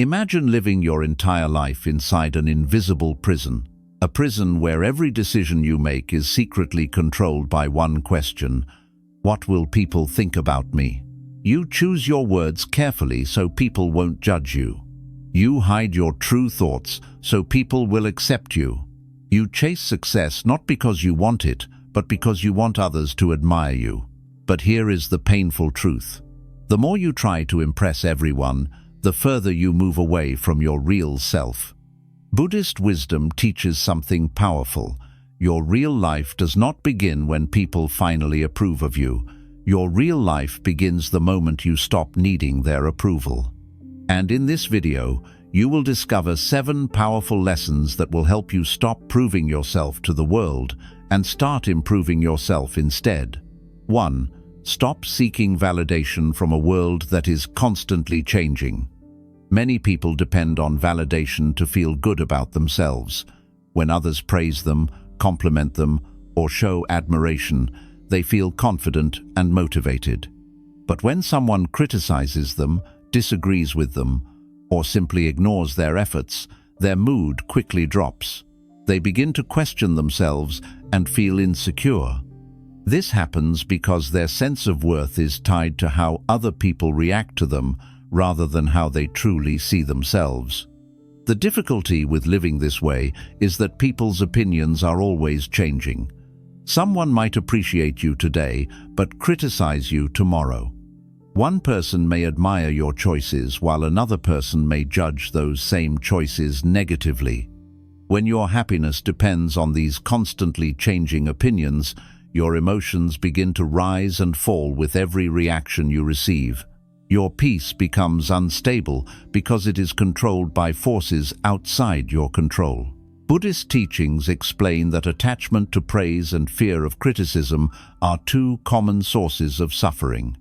Imagine living your entire life inside an invisible prison, a prison where every decision you make is secretly controlled by one question: what will people think about me? You choose your words carefully so people won't judge you. You hide your true thoughts so people will accept you. You chase success not because you want it, but because you want others to admire you. But here is the painful truth. The more you try to impress everyone, the further you move away from your real self. Buddhist wisdom teaches something powerful. Your real life does not begin when people finally approve of you. Your real life begins the moment you stop needing their approval. And in this video, you will discover 7 powerful lessons that will help you stop proving yourself to the world and start improving yourself instead. 1. Stop seeking validation from a world that is constantly changing. Many people depend on validation to feel good about themselves. When others praise them, compliment them, or show admiration, they feel confident and motivated. But when someone criticizes them, disagrees with them, or simply ignores their efforts, their mood quickly drops. They begin to question themselves and feel insecure. This happens because their sense of worth is tied to how other people react to them rather than how they truly see themselves. The difficulty with living this way is that people's opinions are always changing. Someone might appreciate you today, but criticize you tomorrow. One person may admire your choices, while another person may judge those same choices negatively. When your happiness depends on these constantly changing opinions, your emotions begin to rise and fall with every reaction you receive. Your peace becomes unstable because it is controlled by forces outside your control. Buddhist teachings explain that attachment to praise and fear of criticism are 2 common sources of suffering.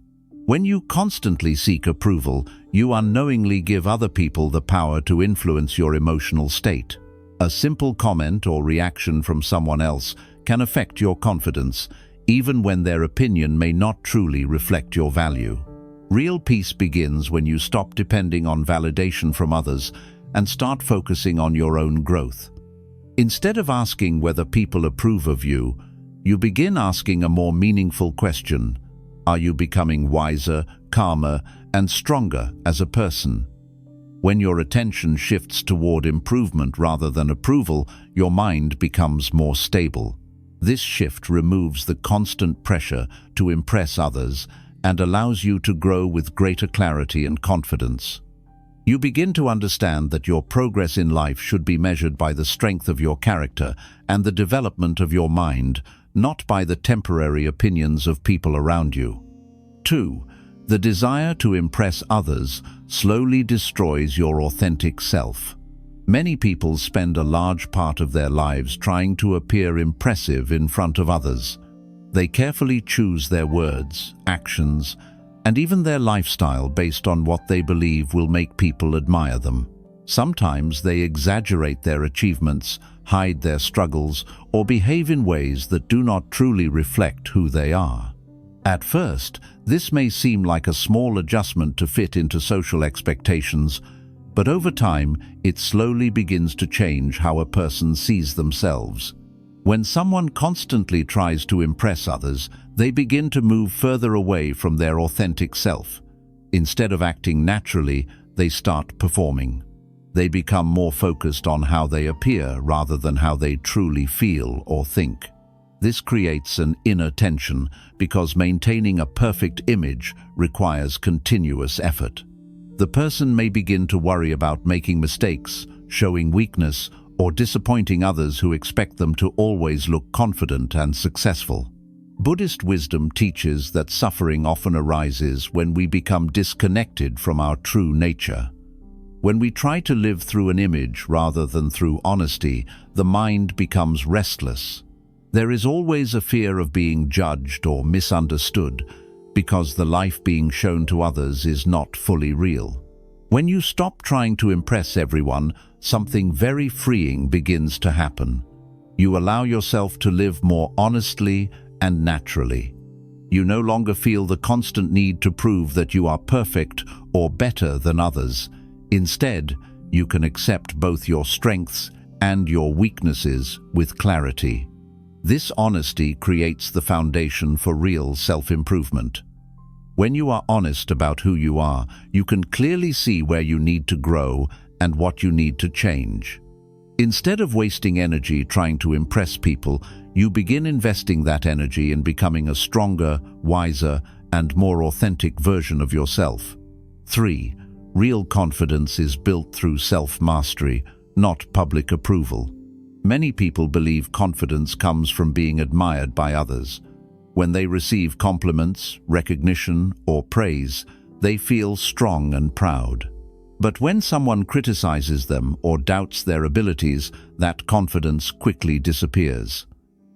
When you constantly seek approval, you unknowingly give other people the power to influence your emotional state. A simple comment or reaction from someone else can affect your confidence, even when their opinion may not truly reflect your value. Real peace begins when you stop depending on validation from others and start focusing on your own growth. Instead of asking whether people approve of you, you begin asking a more meaningful question: are you becoming wiser, calmer, and stronger as a person? When your attention shifts toward improvement rather than approval, your mind becomes more stable. This shift removes the constant pressure to impress others and allows you to grow with greater clarity and confidence. You begin to understand that your progress in life should be measured by the strength of your character and the development of your mind, not by the temporary opinions of people around you. 2. The desire to impress others slowly destroys your authentic self. Many people spend a large part of their lives trying to appear impressive in front of others. They carefully choose their words, actions, and even their lifestyle based on what they believe will make people admire them. Sometimes they exaggerate their achievements, hide their struggles, or behave in ways that do not truly reflect who they are. At first, this may seem like a small adjustment to fit into social expectations, but over time, it slowly begins to change how a person sees themselves. When someone constantly tries to impress others, they begin to move further away from their authentic self. Instead of acting naturally, they start performing. They become more focused on how they appear rather than how they truly feel or think. This creates an inner tension because maintaining a perfect image requires continuous effort. The person may begin to worry about making mistakes, showing weakness, or disappointing others who expect them to always look confident and successful. Buddhist wisdom teaches that suffering often arises when we become disconnected from our true nature. When we try to live through an image rather than through honesty, the mind becomes restless. There is always a fear of being judged or misunderstood because the life being shown to others is not fully real. When you stop trying to impress everyone, something very freeing begins to happen. You allow yourself to live more honestly and naturally. You no longer feel the constant need to prove that you are perfect or better than others. Instead, you can accept both your strengths and your weaknesses with clarity. This honesty creates the foundation for real self-improvement. When you are honest about who you are, you can clearly see where you need to grow and what you need to change. Instead of wasting energy trying to impress people, you begin investing that energy in becoming a stronger, wiser, and more authentic version of yourself. 3. Real confidence is built through self-mastery, not public approval. Many people believe confidence comes from being admired by others. When they receive compliments, recognition, or praise, they feel strong and proud. But when someone criticizes them or doubts their abilities, that confidence quickly disappears.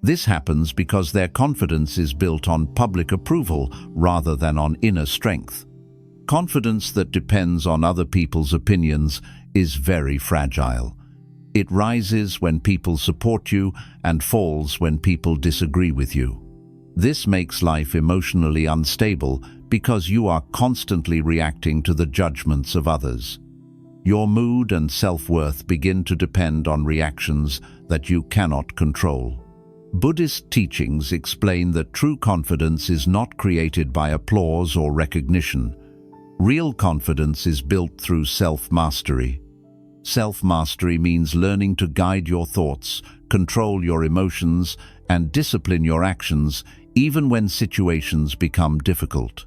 This happens because their confidence is built on public approval rather than on inner strength. Confidence that depends on other people's opinions is very fragile. It rises when people support you and falls when people disagree with you. This makes life emotionally unstable because you are constantly reacting to the judgments of others. Your mood and self-worth begin to depend on reactions that you cannot control. Buddhist teachings explain that true confidence is not created by applause or recognition. Real confidence is built through self-mastery. Self-mastery means learning to guide your thoughts, control your emotions, and discipline your actions even when situations become difficult.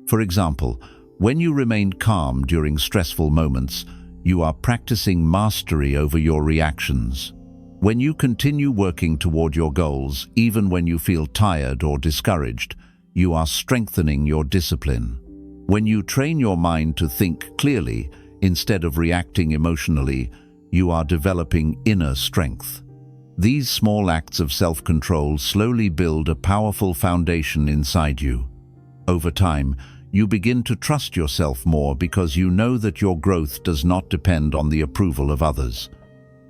For example, when you remain calm during stressful moments, you are practicing mastery over your reactions. When you continue working toward your goals, even when you feel tired or discouraged, you are strengthening your discipline. When you train your mind to think clearly instead of reacting emotionally, you are developing inner strength. These small acts of self-control slowly build a powerful foundation inside you. Over time, you begin to trust yourself more because you know that your growth does not depend on the approval of others.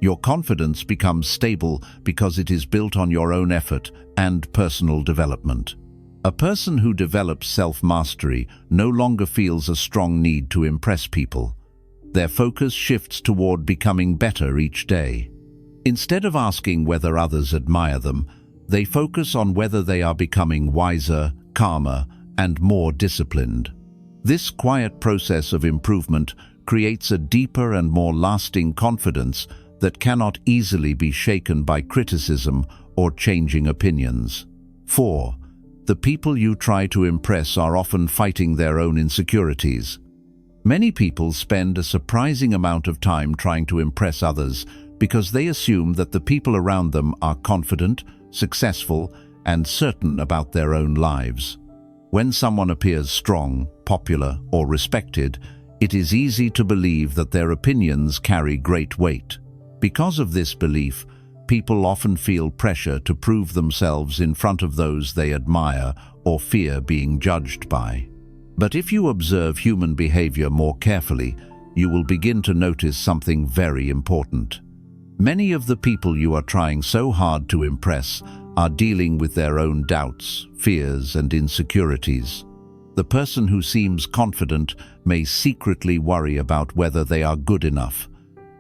Your confidence becomes stable because it is built on your own effort and personal development. A person who develops self-mastery no longer feels a strong need to impress people. Their focus shifts toward becoming better each day. Instead of asking whether others admire them, they focus on whether they are becoming wiser, calmer, and more disciplined. This quiet process of improvement creates a deeper and more lasting confidence that cannot easily be shaken by criticism or changing opinions. 4. The people you try to impress are often fighting their own insecurities. Many people spend a surprising amount of time trying to impress others because they assume that the people around them are confident, successful, and certain about their own lives. When someone appears strong, popular, or respected, it is easy to believe that their opinions carry great weight. Because of this belief, people often feel pressure to prove themselves in front of those they admire or fear being judged by. But if you observe human behavior more carefully, you will begin to notice something very important. Many of the people you are trying so hard to impress are dealing with their own doubts, fears, and insecurities. The person who seems confident may secretly worry about whether they are good enough.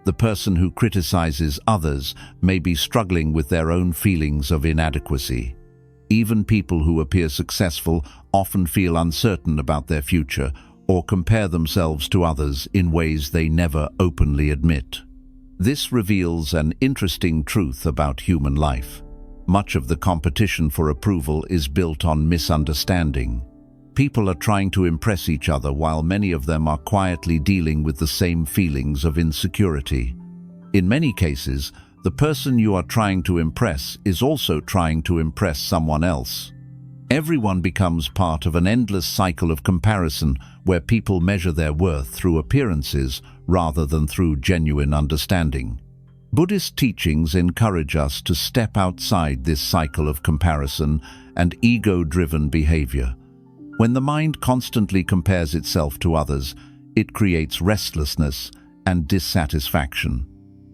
The person who criticizes others may be struggling with their own feelings of inadequacy. Even people who appear successful often feel uncertain about their future or compare themselves to others in ways they never openly admit. This reveals an interesting truth about human life. Much of the competition for approval is built on misunderstanding. People are trying to impress each other while many of them are quietly dealing with the same feelings of insecurity. In many cases, the person you are trying to impress is also trying to impress someone else. Everyone becomes part of an endless cycle of comparison where people measure their worth through appearances rather than through genuine understanding. Buddhist teachings encourage us to step outside this cycle of comparison and ego-driven behavior. When the mind constantly compares itself to others, it creates restlessness and dissatisfaction.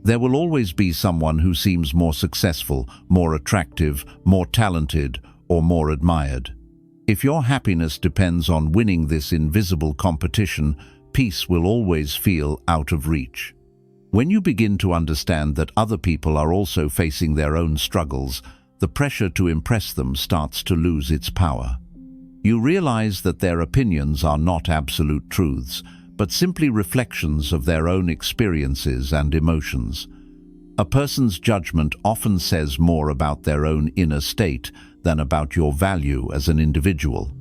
There will always be someone who seems more successful, more attractive, more talented, or more admired. If your happiness depends on winning this invisible competition, peace will always feel out of reach. When you begin to understand that other people are also facing their own struggles, the pressure to impress them starts to lose its power. You realize that their opinions are not absolute truths, but simply reflections of their own experiences and emotions. A person's judgment often says more about their own inner state than about your value as an individual.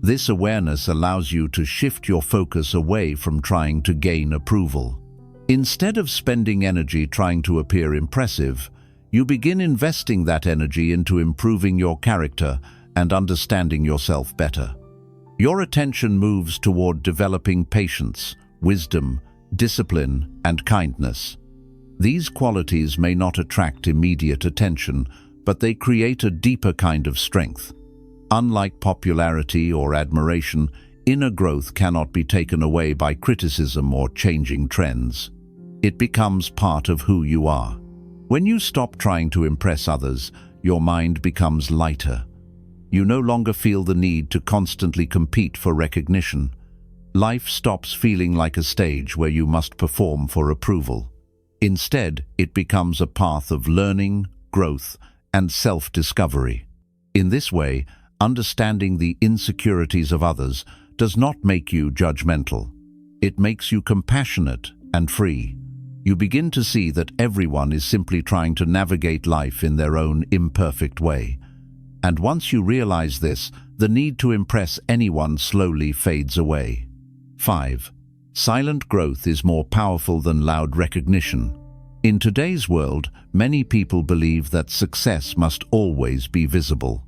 This awareness allows you to shift your focus away from trying to gain approval. Instead of spending energy trying to appear impressive, you begin investing that energy into improving your character and understanding yourself better. Your attention moves toward developing patience, wisdom, discipline, and kindness. These qualities may not attract immediate attention, but they create a deeper kind of strength. Unlike popularity or admiration, inner growth cannot be taken away by criticism or changing trends. It becomes part of who you are. When you stop trying to impress others, your mind becomes lighter. You no longer feel the need to constantly compete for recognition. Life stops feeling like a stage where you must perform for approval. Instead, it becomes a path of learning, growth, and self-discovery. In this way, understanding the insecurities of others does not make you judgmental. It makes you compassionate and free. You begin to see that everyone is simply trying to navigate life in their own imperfect way. And once you realize this, the need to impress anyone slowly fades away. 5. Silent growth is more powerful than loud recognition. In today's world, many people believe that success must always be visible.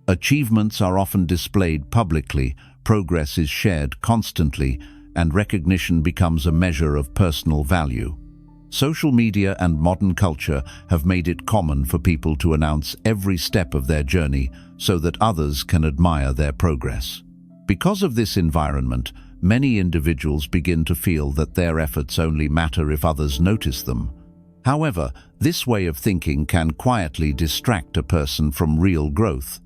Achievements are often displayed publicly, progress is shared constantly, and recognition becomes a measure of personal value. Social media and modern culture have made it common for people to announce every step of their journey so that others can admire their progress. Because of this environment, many individuals begin to feel that their efforts only matter if others notice them. However, this way of thinking can quietly distract a person from real growth.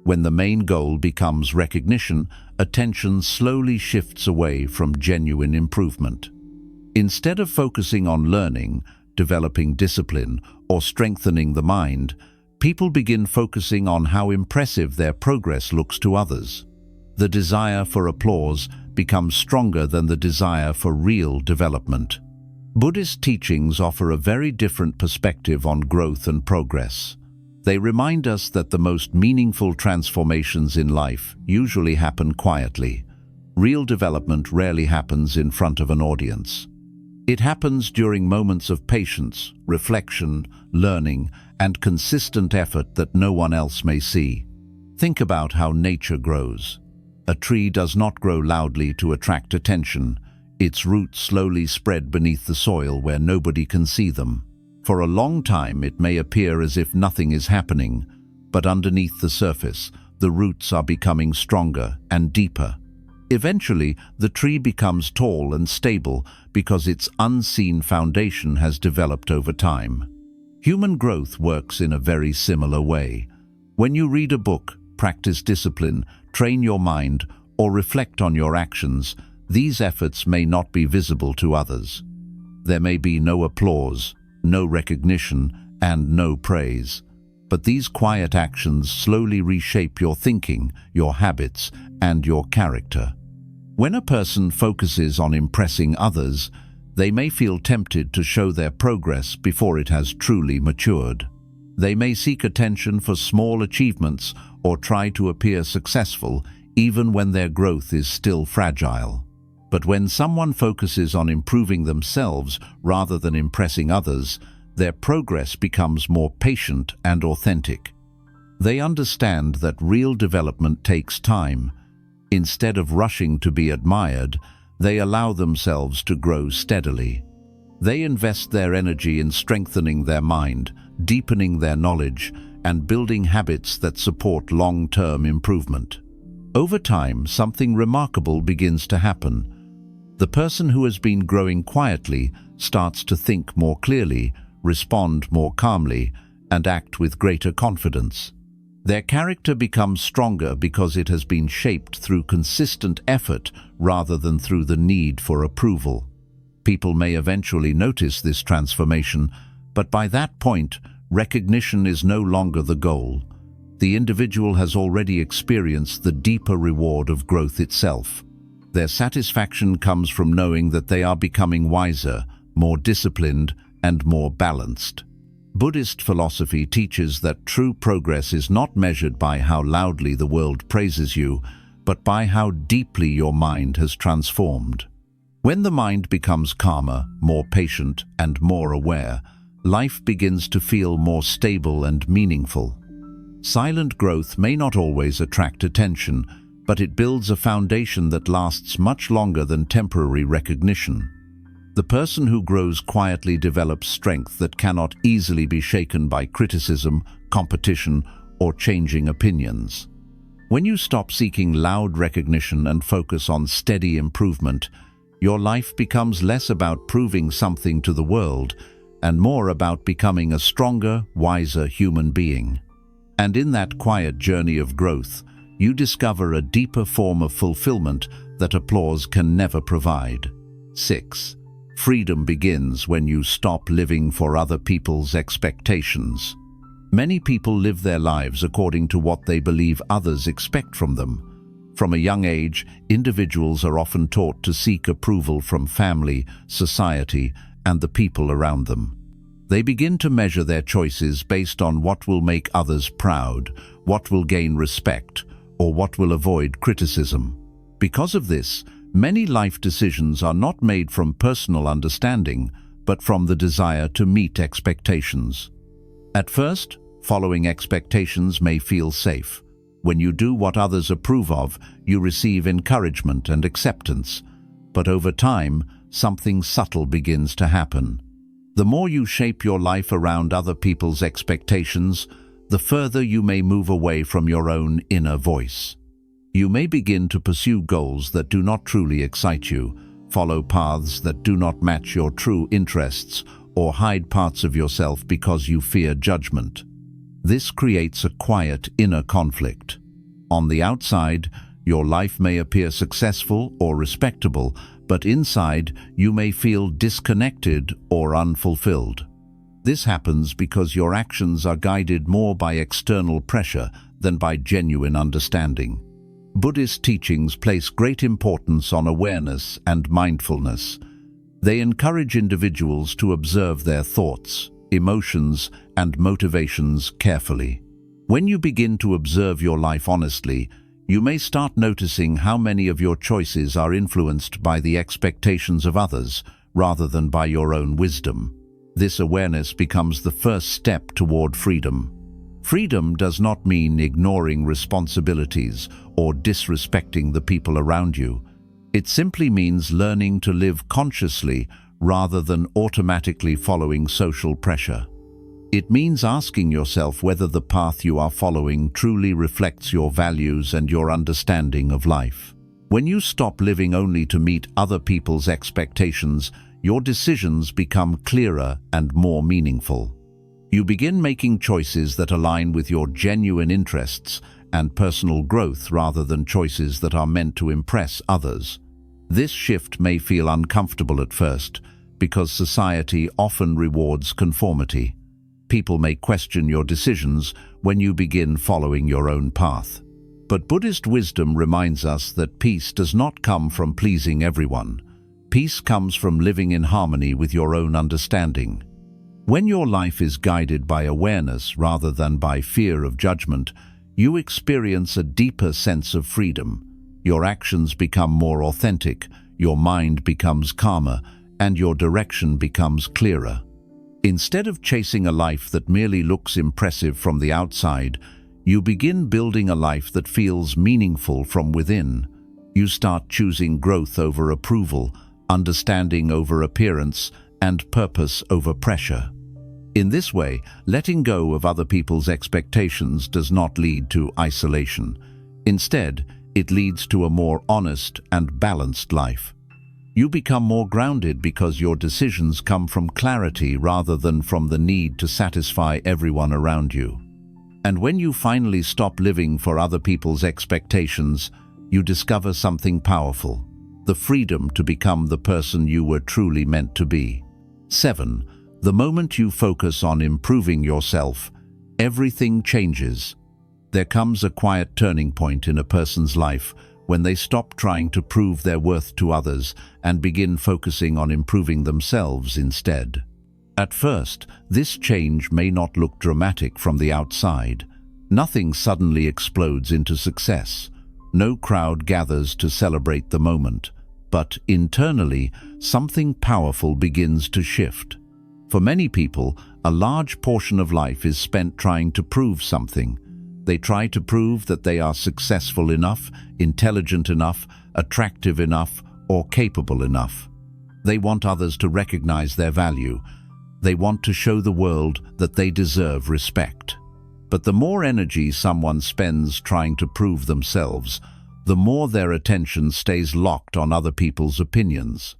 When the main goal becomes recognition, attention slowly shifts away from genuine improvement. Instead of focusing on learning, developing discipline, or strengthening the mind, people begin focusing on how impressive their progress looks to others. The desire for applause becomes stronger than the desire for real development. Buddhist teachings offer a very different perspective on growth and progress. They remind us that the most meaningful transformations in life usually happen quietly. Real development rarely happens in front of an audience. It happens during moments of patience, reflection, learning, and consistent effort that no one else may see. Think about how nature grows. A tree does not grow loudly to attract attention. Its roots slowly spread beneath the soil where nobody can see them. For a long time, it may appear as if nothing is happening, but underneath the surface, the roots are becoming stronger and deeper. Eventually, the tree becomes tall and stable because its unseen foundation has developed over time. Human growth works in a very similar way. When you read a book, practice discipline, train your mind, or reflect on your actions, these efforts may not be visible to others. There may be no applause, no recognition, and no praise. But these quiet actions slowly reshape your thinking, your habits, and your character. When a person focuses on impressing others, they may feel tempted to show their progress before it has truly matured. They may seek attention for small achievements or try to appear successful even when their growth is still fragile. But when someone focuses on improving themselves rather than impressing others, their progress becomes more patient and authentic. They understand that real development takes time. Instead of rushing to be admired, they allow themselves to grow steadily. They invest their energy in strengthening their mind, deepening their knowledge, and building habits that support long-term improvement. Over time, something remarkable begins to happen. The person who has been growing quietly starts to think more clearly, respond more calmly, and act with greater confidence. Their character becomes stronger because it has been shaped through consistent effort rather than through the need for approval. People may eventually notice this transformation, but by that point, recognition is no longer the goal. The individual has already experienced the deeper reward of growth itself. Their satisfaction comes from knowing that they are becoming wiser, more disciplined, and more balanced. Buddhist philosophy teaches that true progress is not measured by how loudly the world praises you, but by how deeply your mind has transformed. When the mind becomes calmer, more patient, and more aware, life begins to feel more stable and meaningful. Silent growth may not always attract attention, but it builds a foundation that lasts much longer than temporary recognition. The person who grows quietly develops strength that cannot easily be shaken by criticism, competition, or changing opinions. When you stop seeking loud recognition and focus on steady improvement, your life becomes less about proving something to the world and more about becoming a stronger, wiser human being. And in that quiet journey of growth, you discover a deeper form of fulfillment that applause can never provide. 6. Freedom begins when you stop living for other people's expectations. Many people live their lives according to what they believe others expect from them. From a young age, individuals are often taught to seek approval from family, society, and the people around them. They begin to measure their choices based on what will make others proud, what will gain respect, or what will avoid criticism. Because of this, many life decisions are not made from personal understanding, but from the desire to meet expectations. At first, following expectations may feel safe. When you do what others approve of, you receive encouragement and acceptance. But over time, something subtle begins to happen. The more you shape your life around other people's expectations, the further you may move away from your own inner voice. You may begin to pursue goals that do not truly excite you, follow paths that do not match your true interests, or hide parts of yourself because you fear judgment. This creates a quiet inner conflict. On the outside, your life may appear successful or respectable, but inside you may feel disconnected or unfulfilled. This happens because your actions are guided more by external pressure than by genuine understanding. Buddhist teachings place great importance on awareness and mindfulness. They encourage individuals to observe their thoughts, emotions, and motivations carefully. When you begin to observe your life honestly, you may start noticing how many of your choices are influenced by the expectations of others rather than by your own wisdom. This awareness becomes the first step toward freedom. Freedom does not mean ignoring responsibilities or disrespecting the people around you. It simply means learning to live consciously rather than automatically following social pressure. It means asking yourself whether the path you are following truly reflects your values and your understanding of life. When you stop living only to meet other people's expectations, your decisions become clearer and more meaningful. You begin making choices that align with your genuine interests and personal growth rather than choices that are meant to impress others. This shift may feel uncomfortable at first because society often rewards conformity. People may question your decisions when you begin following your own path. But Buddhist wisdom reminds us that peace does not come from pleasing everyone. Peace comes from living in harmony with your own understanding. When your life is guided by awareness rather than by fear of judgment, you experience a deeper sense of freedom. Your actions become more authentic, your mind becomes calmer, and your direction becomes clearer. Instead of chasing a life that merely looks impressive from the outside, you begin building a life that feels meaningful from within. You start choosing growth over approval, understanding over appearance, and purpose over pressure. In this way, letting go of other people's expectations does not lead to isolation. Instead, it leads to a more honest and balanced life. You become more grounded because your decisions come from clarity rather than from the need to satisfy everyone around you. And when you finally stop living for other people's expectations, you discover something powerful: the freedom to become the person you were truly meant to be. 7. The moment you focus on improving yourself, everything changes. There comes a quiet turning point in a person's life when they stop trying to prove their worth to others and begin focusing on improving themselves instead. At first, this change may not look dramatic from the outside. Nothing suddenly explodes into success. No crowd gathers to celebrate the moment. But internally, something powerful begins to shift. For many people, a large portion of life is spent trying to prove something. They try to prove that they are successful enough, intelligent enough, attractive enough, or capable enough. They want others to recognize their value. They want to show the world that they deserve respect. But the more energy someone spends trying to prove themselves, the more their attention stays locked on other people's opinions.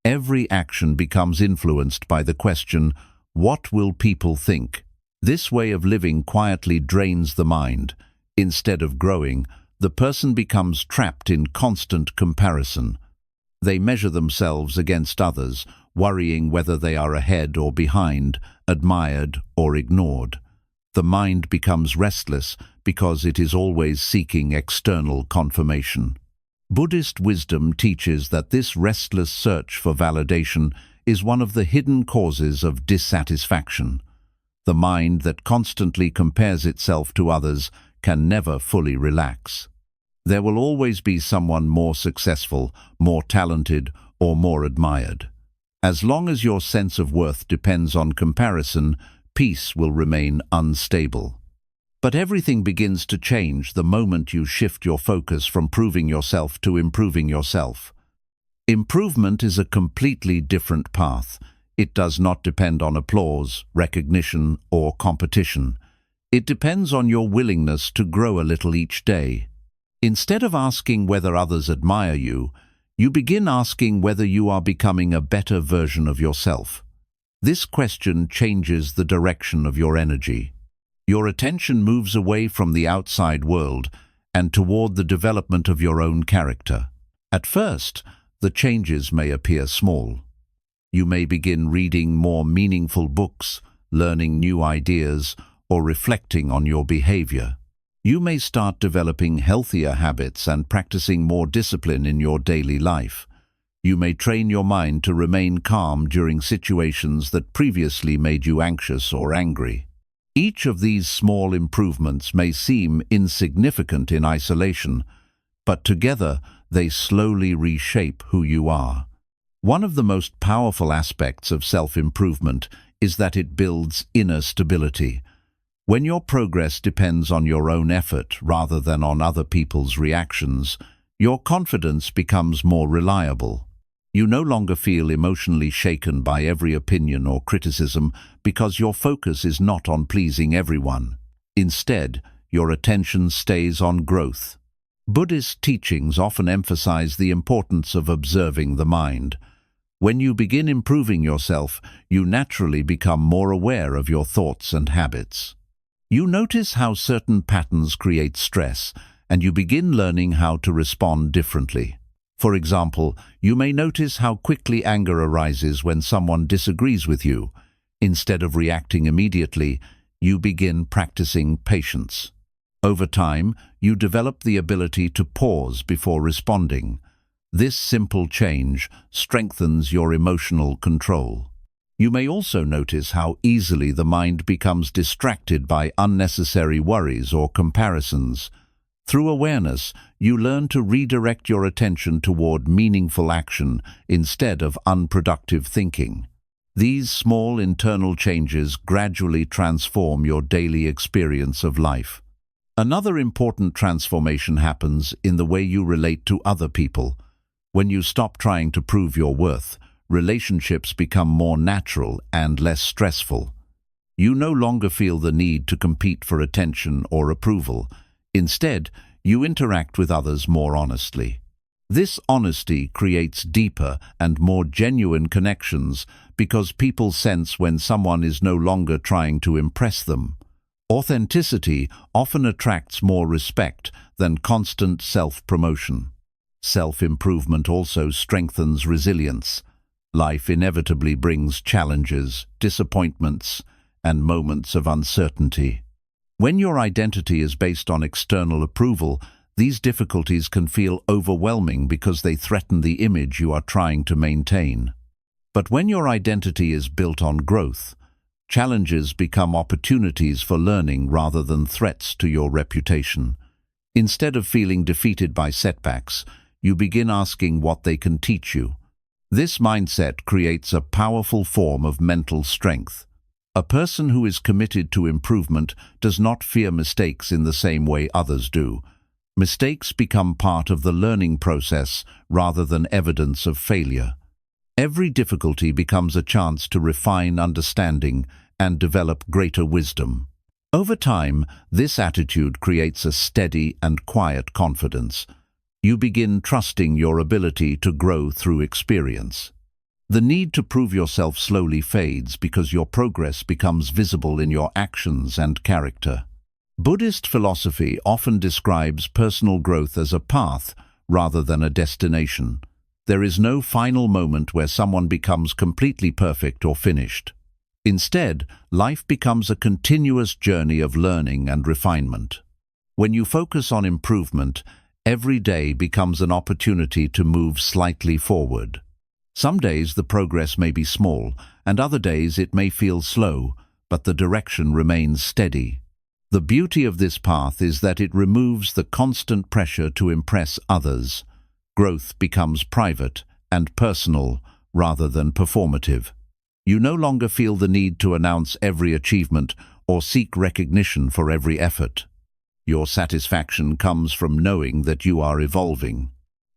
Every action becomes influenced by the question, "What will people think?" This way of living quietly drains the mind. Instead of growing, the person becomes trapped in constant comparison. They measure themselves against others, worrying whether they are ahead or behind, admired or ignored. The mind becomes restless because it is always seeking external confirmation. Buddhist wisdom teaches that this restless search for validation is one of the hidden causes of dissatisfaction. The mind that constantly compares itself to others can never fully relax. There will always be someone more successful, more talented, or more admired. As long as your sense of worth depends on comparison, peace will remain unstable. But everything begins to change the moment you shift your focus from proving yourself to improving yourself. Improvement is a completely different path. It does not depend on applause, recognition, or competition. It depends on your willingness to grow a little each day. Instead of asking whether others admire you, you begin asking whether you are becoming a better version of yourself. This question changes the direction of your energy. Your attention moves away from the outside world and toward the development of your own character. At first, the changes may appear small. You may begin reading more meaningful books, learning new ideas, or reflecting on your behavior. You may start developing healthier habits and practicing more discipline in your daily life. You may train your mind to remain calm during situations that previously made you anxious or angry. Each of these small improvements may seem insignificant in isolation, but together they slowly reshape who you are. One of the most powerful aspects of self-improvement is that it builds inner stability. When your progress depends on your own effort rather than on other people's reactions, your confidence becomes more reliable. You no longer feel emotionally shaken by every opinion or criticism because your focus is not on pleasing everyone. Instead, your attention stays on growth. Buddhist teachings often emphasize the importance of observing the mind. When you begin improving yourself, you naturally become more aware of your thoughts and habits. You notice how certain patterns create stress, and you begin learning how to respond differently. For example, you may notice how quickly anger arises when someone disagrees with you. Instead of reacting immediately, you begin practicing patience. Over time, you develop the ability to pause before responding. This simple change strengthens your emotional control. You may also notice how easily the mind becomes distracted by unnecessary worries or comparisons. Through awareness, you learn to redirect your attention toward meaningful action instead of unproductive thinking. These small internal changes gradually transform your daily experience of life. Another important transformation happens in the way you relate to other people. When you stop trying to prove your worth, relationships become more natural and less stressful. You no longer feel the need to compete for attention or approval. Instead, you interact with others more honestly. This honesty creates deeper and more genuine connections because people sense when someone is no longer trying to impress them. Authenticity often attracts more respect than constant self-promotion. Self-improvement also strengthens resilience. Life inevitably brings challenges, disappointments, and moments of uncertainty. When your identity is based on external approval, these difficulties can feel overwhelming because they threaten the image you are trying to maintain. But when your identity is built on growth, challenges become opportunities for learning rather than threats to your reputation. Instead of feeling defeated by setbacks, you begin asking what they can teach you. This mindset creates a powerful form of mental strength. A person who is committed to improvement does not fear mistakes in the same way others do. Mistakes become part of the learning process rather than evidence of failure. Every difficulty becomes a chance to refine understanding and develop greater wisdom. Over time, this attitude creates a steady and quiet confidence. You begin trusting your ability to grow through experience. The need to prove yourself slowly fades because your progress becomes visible in your actions and character. Buddhist philosophy often describes personal growth as a path rather than a destination. There is no final moment where someone becomes completely perfect or finished. Instead, life becomes a continuous journey of learning and refinement. When you focus on improvement, every day becomes an opportunity to move slightly forward. Some days the progress may be small, and other days it may feel slow, but the direction remains steady. The beauty of this path is that it removes the constant pressure to impress others. Growth becomes private and personal rather than performative. You no longer feel the need to announce every achievement or seek recognition for every effort. Your satisfaction comes from knowing that you are evolving.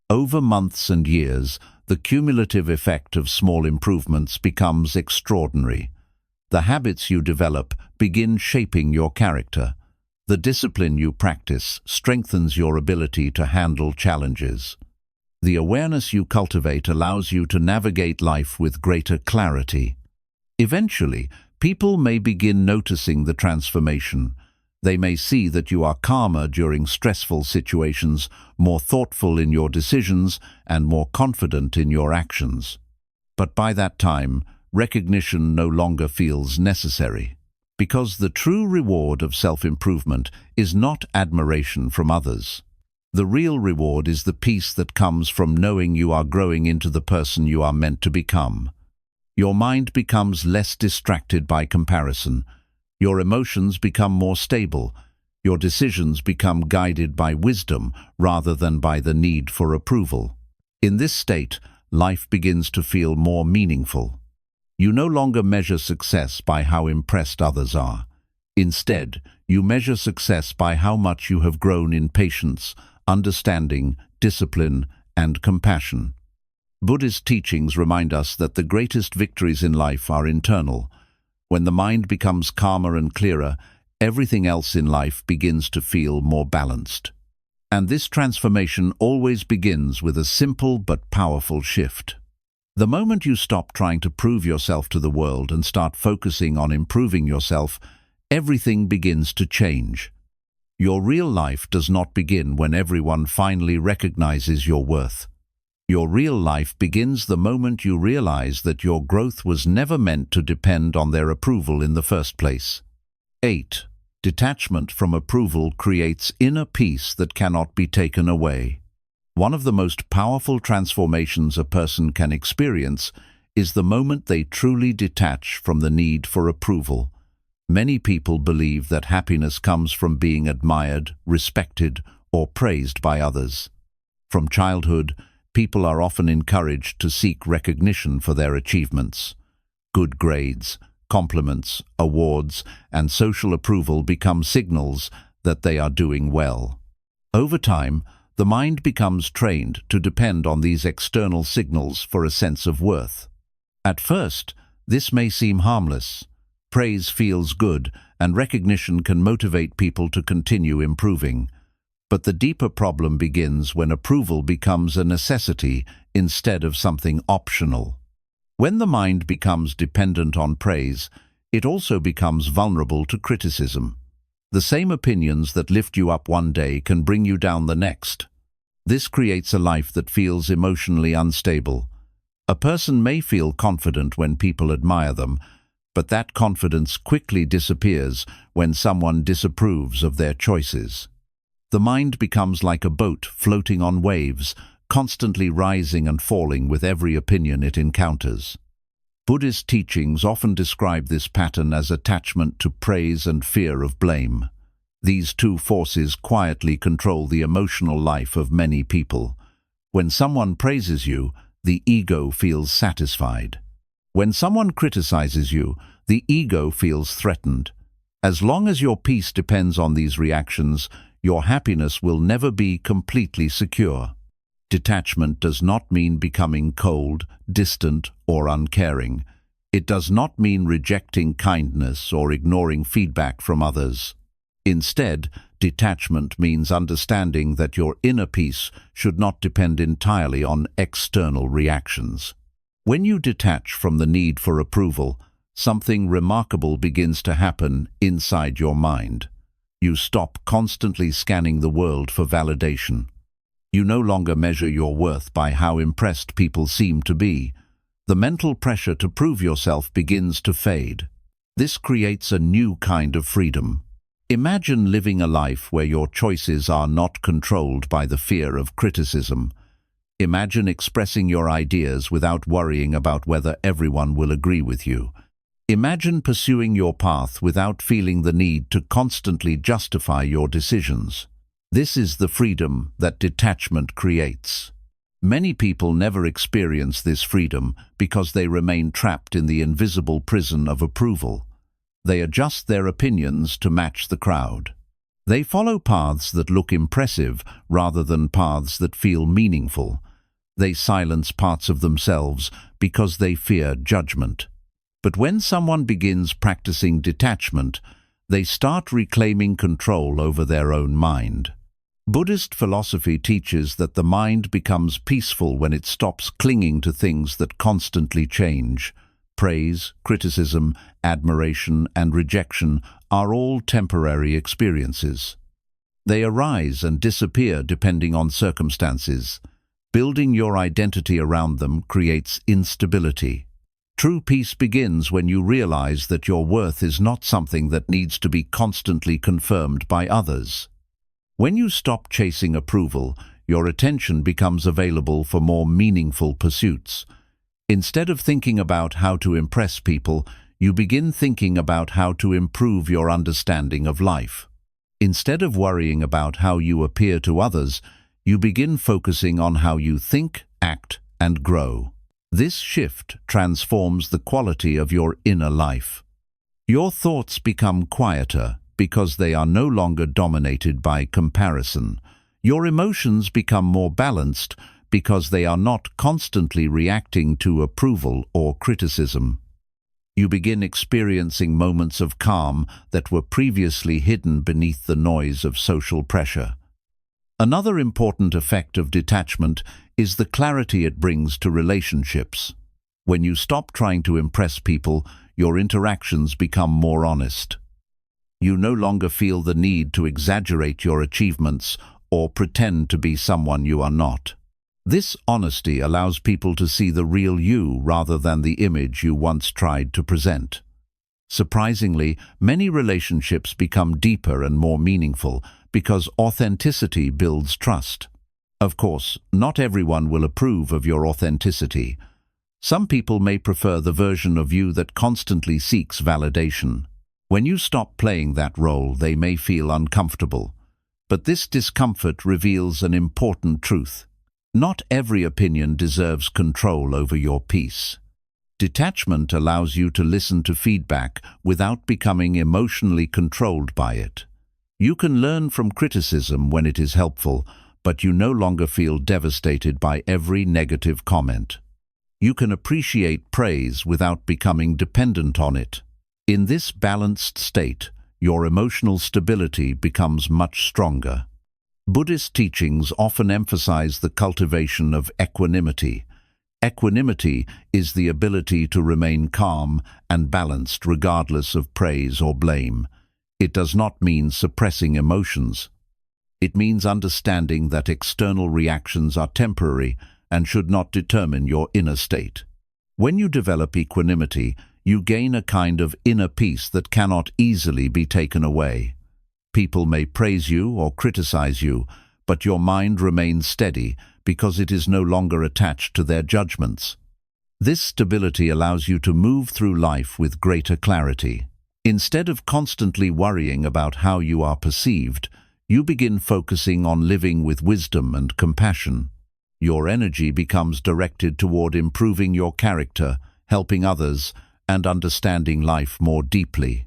Over months and years, the cumulative effect of small improvements becomes extraordinary. The habits you develop begin shaping your character. The discipline you practice strengthens your ability to handle challenges. The awareness you cultivate allows you to navigate life with greater clarity. Eventually, people may begin noticing the transformation. They may see that you are calmer during stressful situations, more thoughtful in your decisions, and more confident in your actions. But by that time, recognition no longer feels necessary, because the true reward of self-improvement is not admiration from others. The real reward is the peace that comes from knowing you are growing into the person you are meant to become. Your mind becomes less distracted by comparison. Your emotions become more stable. Your decisions become guided by wisdom rather than by the need for approval. In this state, life begins to feel more meaningful. You no longer measure success by how impressed others are. Instead, you measure success by how much you have grown in patience, understanding, discipline, and compassion. Buddhist teachings remind us that the greatest victories in life are internal. When the mind becomes calmer and clearer, everything else in life begins to feel more balanced. And this transformation always begins with a simple but powerful shift. The moment you stop trying to prove yourself to the world and start focusing on improving yourself, everything begins to change. Your real life does not begin when everyone finally recognizes your worth. Your real life begins the moment you realize that your growth was never meant to depend on their approval in the first place. 8. Detachment from approval creates inner peace that cannot be taken away. One of the most powerful transformations a person can experience is the moment they truly detach from the need for approval. Many people believe that happiness comes from being admired, respected, or praised by others. From childhood, people are often encouraged to seek recognition for their achievements. Good grades, compliments, awards, and social approval become signals that they are doing well. Over time, the mind becomes trained to depend on these external signals for a sense of worth. At first, this may seem harmless. Praise feels good, and recognition can motivate people to continue improving. But the deeper problem begins when approval becomes a necessity instead of something optional. When the mind becomes dependent on praise, it also becomes vulnerable to criticism. The same opinions that lift you up one day can bring you down the next. This creates a life that feels emotionally unstable. A person may feel confident when people admire them, but that confidence quickly disappears when someone disapproves of their choices. The mind becomes like a boat floating on waves, constantly rising and falling with every opinion it encounters. Buddhist teachings often describe this pattern as attachment to praise and fear of blame. These two forces quietly control the emotional life of many people. When someone praises you, the ego feels satisfied. When someone criticizes you, the ego feels threatened. As long as your peace depends on these reactions, your happiness will never be completely secure. Detachment does not mean becoming cold, distant, or uncaring. It does not mean rejecting kindness or ignoring feedback from others. Instead, detachment means understanding that your inner peace should not depend entirely on external reactions. When you detach from the need for approval, something remarkable begins to happen inside your mind. You stop constantly scanning the world for validation. You no longer measure your worth by how impressed people seem to be. The mental pressure to prove yourself begins to fade. This creates a new kind of freedom. Imagine living a life where your choices are not controlled by the fear of criticism. Imagine expressing your ideas without worrying about whether everyone will agree with you. Imagine pursuing your path without feeling the need to constantly justify your decisions. This is the freedom that detachment creates. Many people never experience this freedom because they remain trapped in the invisible prison of approval. They adjust their opinions to match the crowd. They follow paths that look impressive rather than paths that feel meaningful. They silence parts of themselves because they fear judgment. But when someone begins practicing detachment, they start reclaiming control over their own mind. Buddhist philosophy teaches that the mind becomes peaceful when it stops clinging to things that constantly change. Praise, criticism, admiration, and rejection are all temporary experiences. They arise and disappear depending on circumstances. Building your identity around them creates instability. True peace begins when you realize that your worth is not something that needs to be constantly confirmed by others. When you stop chasing approval, your attention becomes available for more meaningful pursuits. Instead of thinking about how to impress people, you begin thinking about how to improve your understanding of life. Instead of worrying about how you appear to others, you begin focusing on how you think, act, and grow. This shift transforms the quality of your inner life. Your thoughts become quieter because they are no longer dominated by comparison. Your emotions become more balanced because they are not constantly reacting to approval or criticism. You begin experiencing moments of calm that were previously hidden beneath the noise of social pressure. Another important effect of detachment is the clarity it brings to relationships. When you stop trying to impress people, your interactions become more honest. You no longer feel the need to exaggerate your achievements or pretend to be someone you are not. This honesty allows people to see the real you rather than the image you once tried to present. Surprisingly, many relationships become deeper and more meaningful because authenticity builds trust. Of course, not everyone will approve of your authenticity. Some people may prefer the version of you that constantly seeks validation. When you stop playing that role, they may feel uncomfortable. But this discomfort reveals an important truth. Not every opinion deserves control over your peace. Detachment allows you to listen to feedback without becoming emotionally controlled by it. You can learn from criticism when it is helpful, but you no longer feel devastated by every negative comment. You can appreciate praise without becoming dependent on it. In this balanced state, your emotional stability becomes much stronger. Buddhist teachings often emphasize the cultivation of equanimity. Equanimity is the ability to remain calm and balanced regardless of praise or blame. It does not mean suppressing emotions. It means understanding that external reactions are temporary and should not determine your inner state. When you develop equanimity, you gain a kind of inner peace that cannot easily be taken away. People may praise you or criticize you, but your mind remains steady because it is no longer attached to their judgments. This stability allows you to move through life with greater clarity. Instead of constantly worrying about how you are perceived, you begin focusing on living with wisdom and compassion. Your energy becomes directed toward improving your character, helping others, and understanding life more deeply.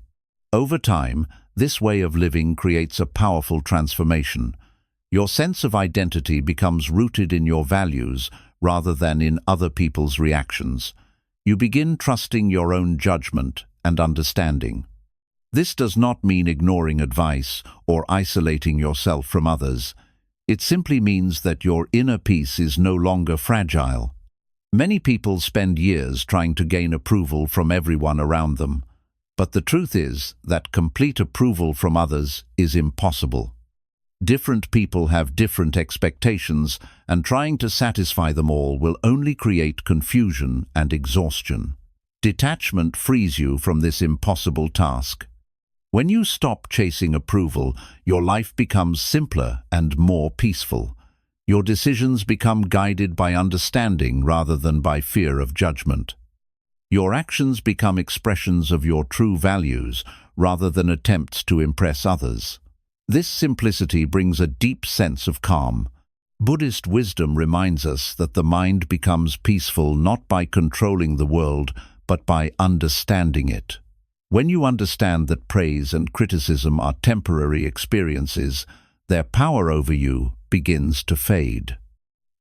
Over time, this way of living creates a powerful transformation. Your sense of identity becomes rooted in your values rather than in other people's reactions. You begin trusting your own judgment and understanding. This does not mean ignoring advice or isolating yourself from others. It simply means that your inner peace is no longer fragile. Many people spend years trying to gain approval from everyone around them, but the truth is that complete approval from others is impossible. Different people have different expectations, and trying to satisfy them all will only create confusion and exhaustion. Detachment frees you from this impossible task. When you stop chasing approval, your life becomes simpler and more peaceful. Your decisions become guided by understanding rather than by fear of judgment. Your actions become expressions of your true values rather than attempts to impress others. This simplicity brings a deep sense of calm. Buddhist wisdom reminds us that the mind becomes peaceful not by controlling the world, but by understanding it. When you understand that praise and criticism are temporary experiences, their power over you begins to fade.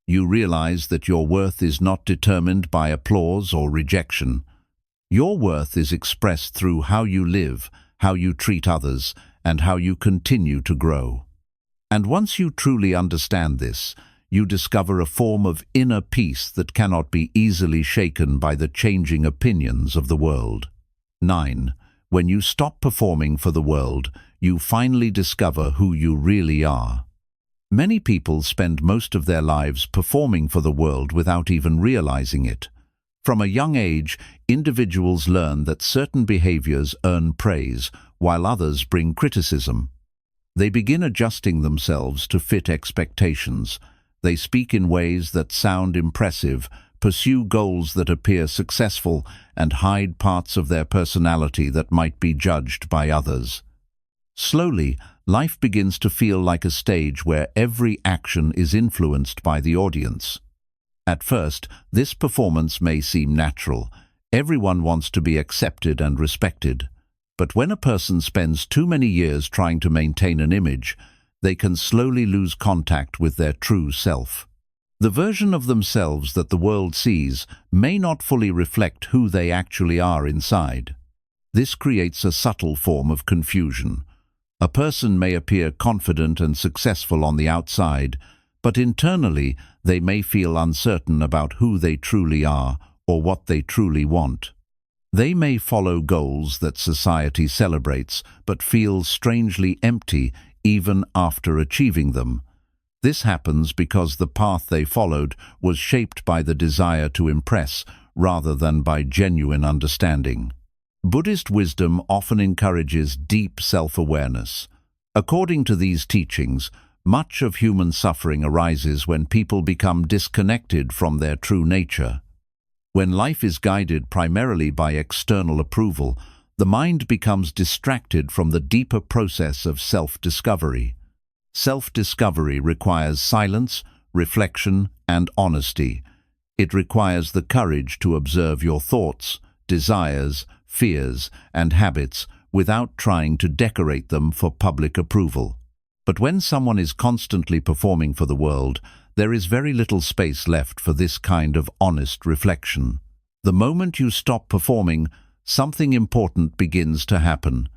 You realize that your worth is not determined by applause or rejection. Your worth is expressed through how you live, how you treat others, and how you continue to grow. And once you truly understand this, you discover a form of inner peace that cannot be easily shaken by the changing opinions of the world. 9. When you stop performing for the world, you finally discover who you really are. Many people spend most of their lives performing for the world without even realizing it. From a young age, individuals learn that certain behaviors earn praise, while others bring criticism. They begin adjusting themselves to fit expectations. They speak in ways that sound impressive, pursue goals that appear successful, and hide parts of their personality that might be judged by others. Slowly, life begins to feel like a stage where every action is influenced by the audience. At first, this performance may seem natural. Everyone wants to be accepted and respected. But when a person spends too many years trying to maintain an image, they can slowly lose contact with their true self. The version of themselves that the world sees may not fully reflect who they actually are inside. This creates a subtle form of confusion. A person may appear confident and successful on the outside, but internally they may feel uncertain about who they truly are or what they truly want. They may follow goals that society celebrates, but feel strangely empty even after achieving them. This happens because the path they followed was shaped by the desire to impress rather than by genuine understanding. Buddhist wisdom often encourages deep self-awareness. According to these teachings, much of human suffering arises when people become disconnected from their true nature. When life is guided primarily by external approval, the mind becomes distracted from the deeper process of self-discovery. Self-discovery requires silence, reflection, and honesty. It requires the courage to observe your thoughts, desires, fears, and habits without trying to decorate them for public approval. But when someone is constantly performing for the world, there is very little space left for this kind of honest reflection. The moment you stop performing, something important begins to happen.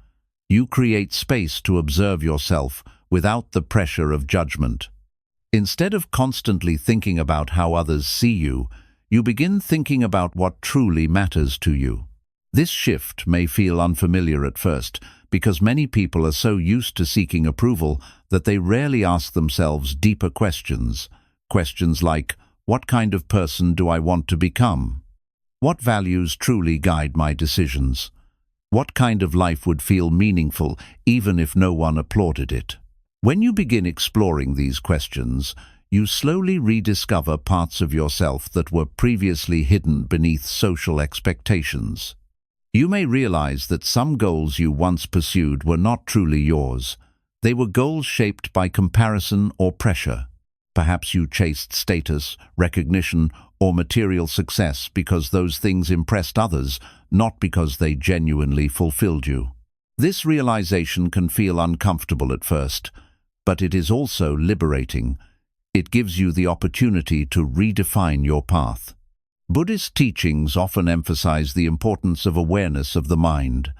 You create space to observe yourself without the pressure of judgment. Instead of constantly thinking about how others see you, you begin thinking about what truly matters to you. This shift may feel unfamiliar at first because many people are so used to seeking approval that they rarely ask themselves deeper questions. Questions like, what kind of person do I want to become? What values truly guide my decisions? What kind of life would feel meaningful even if no one applauded it? When you begin exploring these questions, you slowly rediscover parts of yourself that were previously hidden beneath social expectations. You may realize that some goals you once pursued were not truly yours. They were goals shaped by comparison or pressure. Perhaps you chased status, recognition, or material success because those things impressed others, not because they genuinely fulfilled you. This realization can feel uncomfortable at first, but it is also liberating. It gives you the opportunity to redefine your path. Buddhist teachings often emphasize the importance of awareness of the mind.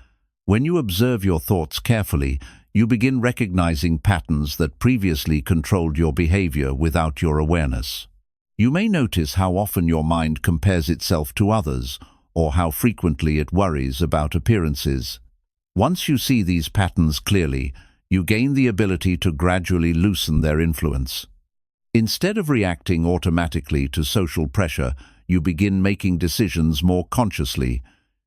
When you observe your thoughts carefully, you begin recognizing patterns that previously controlled your behavior without your awareness. You may notice how often your mind compares itself to others, or how frequently it worries about appearances. Once you see these patterns clearly, you gain the ability to gradually loosen their influence. Instead of reacting automatically to social pressure, you begin making decisions more consciously.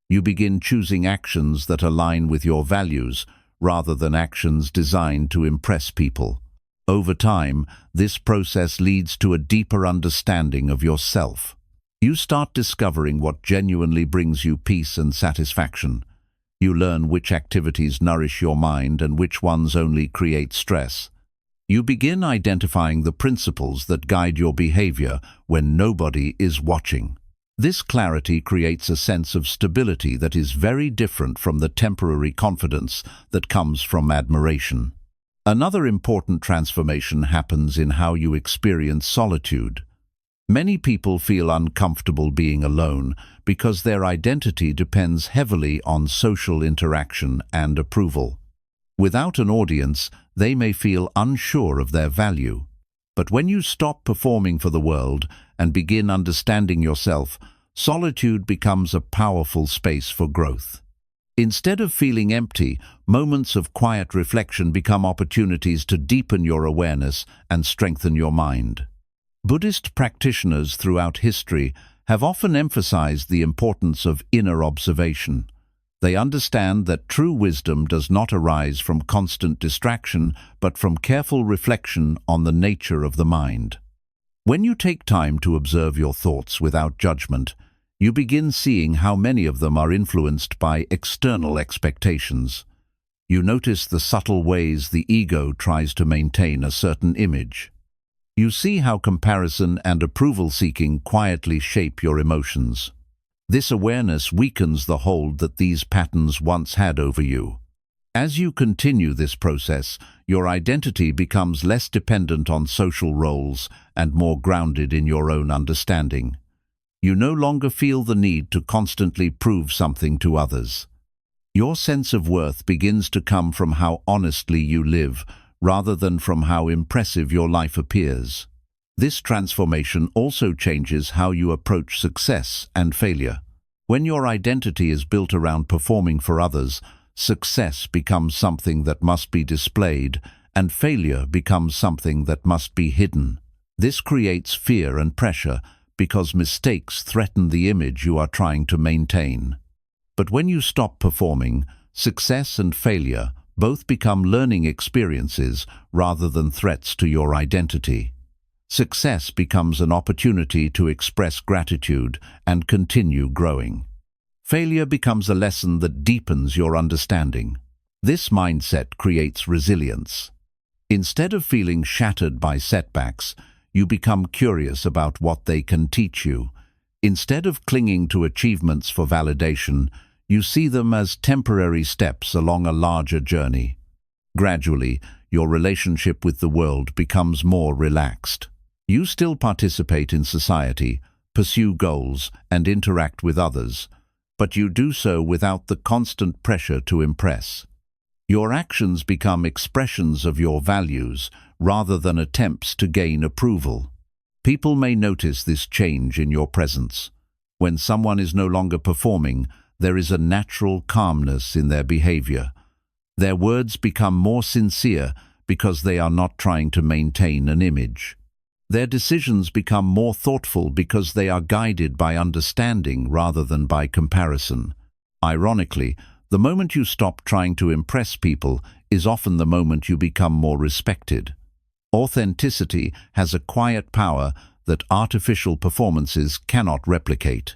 You begin choosing actions that align with your values, rather than actions designed to impress people. Over time, this process leads to a deeper understanding of yourself. You start discovering what genuinely brings you peace and satisfaction. You learn which activities nourish your mind and which ones only create stress. You begin identifying the principles that guide your behavior when nobody is watching. This clarity creates a sense of stability that is very different from the temporary confidence that comes from admiration. Another important transformation happens in how you experience solitude. Many people feel uncomfortable being alone because their identity depends heavily on social interaction and approval. Without an audience, they may feel unsure of their value. But when you stop performing for the world and begin understanding yourself, solitude becomes a powerful space for growth. Instead of feeling empty, moments of quiet reflection become opportunities to deepen your awareness and strengthen your mind. Buddhist practitioners throughout history have often emphasized the importance of inner observation. They understand that true wisdom does not arise from constant distraction, but from careful reflection on the nature of the mind. When you take time to observe your thoughts without judgment, you begin seeing how many of them are influenced by external expectations. You notice the subtle ways the ego tries to maintain a certain image. You see how comparison and approval-seeking quietly shape your emotions. This awareness weakens the hold that these patterns once had over you. As you continue this process, your identity becomes less dependent on social roles and more grounded in your own understanding. You no longer feel the need to constantly prove something to others. Your sense of worth begins to come from how honestly you live, rather than from how impressive your life appears. This transformation also changes how you approach success and failure. When your identity is built around performing for others, success becomes something that must be displayed, and failure becomes something that must be hidden. This creates fear and pressure because mistakes threaten the image you are trying to maintain. But when you stop performing, success and failure both become learning experiences rather than threats to your identity. Success becomes an opportunity to express gratitude and continue growing. Failure becomes a lesson that deepens your understanding. This mindset creates resilience. Instead of feeling shattered by setbacks, you become curious about what they can teach you. Instead of clinging to achievements for validation, you see them as temporary steps along a larger journey. Gradually, your relationship with the world becomes more relaxed. You still participate in society, pursue goals, and interact with others, but you do so without the constant pressure to impress. Your actions become expressions of your values rather than attempts to gain approval. People may notice this change in your presence. When someone is no longer performing, there is a natural calmness in their behavior. Their words become more sincere because they are not trying to maintain an image. Their decisions become more thoughtful because they are guided by understanding rather than by comparison. Ironically, the moment you stop trying to impress people is often the moment you become more respected. Authenticity has a quiet power that artificial performances cannot replicate.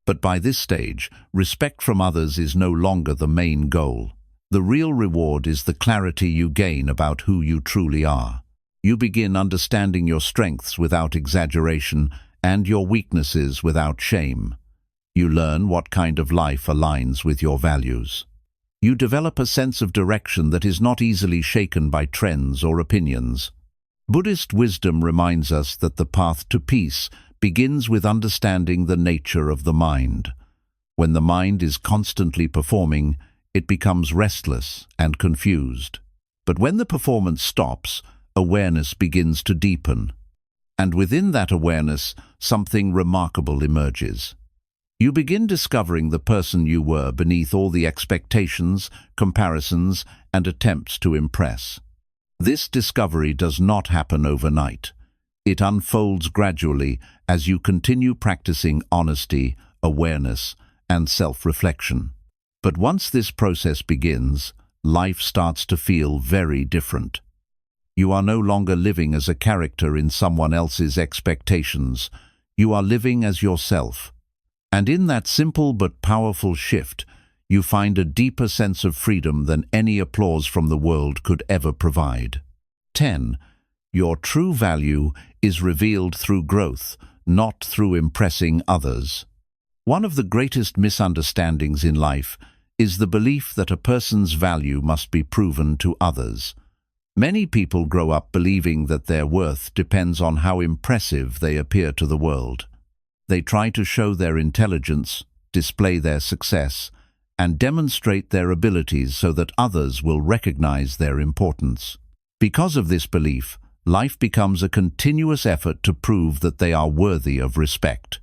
But by this stage, respect from others is no longer the main goal. The real reward is the clarity you gain about who you truly are. You begin understanding your strengths without exaggeration and your weaknesses without shame. You learn what kind of life aligns with your values. You develop a sense of direction that is not easily shaken by trends or opinions. Buddhist wisdom reminds us that the path to peace begins with understanding the nature of the mind. When the mind is constantly performing, it becomes restless and confused. But when the performance stops, awareness begins to deepen. And within that awareness, something remarkable emerges. You begin discovering the person you were beneath all the expectations, comparisons, and attempts to impress. This discovery does not happen overnight. It unfolds gradually as you continue practicing honesty, awareness, and self-reflection. But once this process begins, life starts to feel very different. You are no longer living as a character in someone else's expectations. You are living as yourself. And in that simple but powerful shift, you find a deeper sense of freedom than any applause from the world could ever provide. 10. Your true value is revealed through growth, not through impressing others. One of the greatest misunderstandings in life is the belief that a person's value must be proven to others. Many people grow up believing that their worth depends on how impressive they appear to the world. They try to show their intelligence, display their success, and demonstrate their abilities so that others will recognize their importance. Because of this belief, life becomes a continuous effort to prove that they are worthy of respect.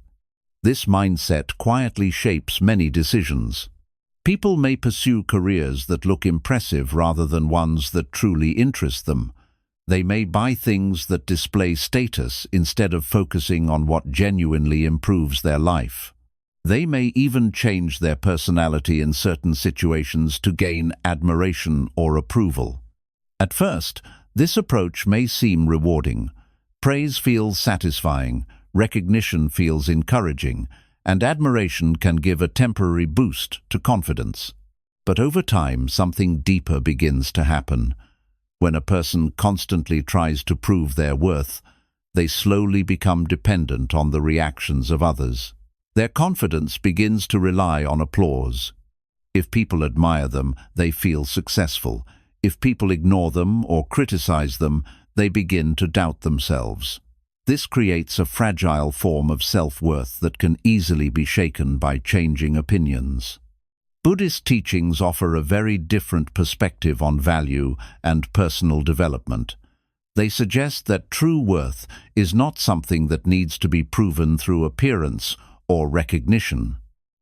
This mindset quietly shapes many decisions. People may pursue careers that look impressive rather than ones that truly interest them. They may buy things that display status instead of focusing on what genuinely improves their life. They may even change their personality in certain situations to gain admiration or approval. At first, this approach may seem rewarding. Praise feels satisfying, recognition feels encouraging, and admiration can give a temporary boost to confidence. But over time, something deeper begins to happen. When a person constantly tries to prove their worth, they slowly become dependent on the reactions of others. Their confidence begins to rely on applause. If people admire them, they feel successful. If people ignore them or criticize them, they begin to doubt themselves. This creates a fragile form of self-worth that can easily be shaken by changing opinions. Buddhist teachings offer a very different perspective on value and personal development. They suggest that true worth is not something that needs to be proven through appearance or recognition.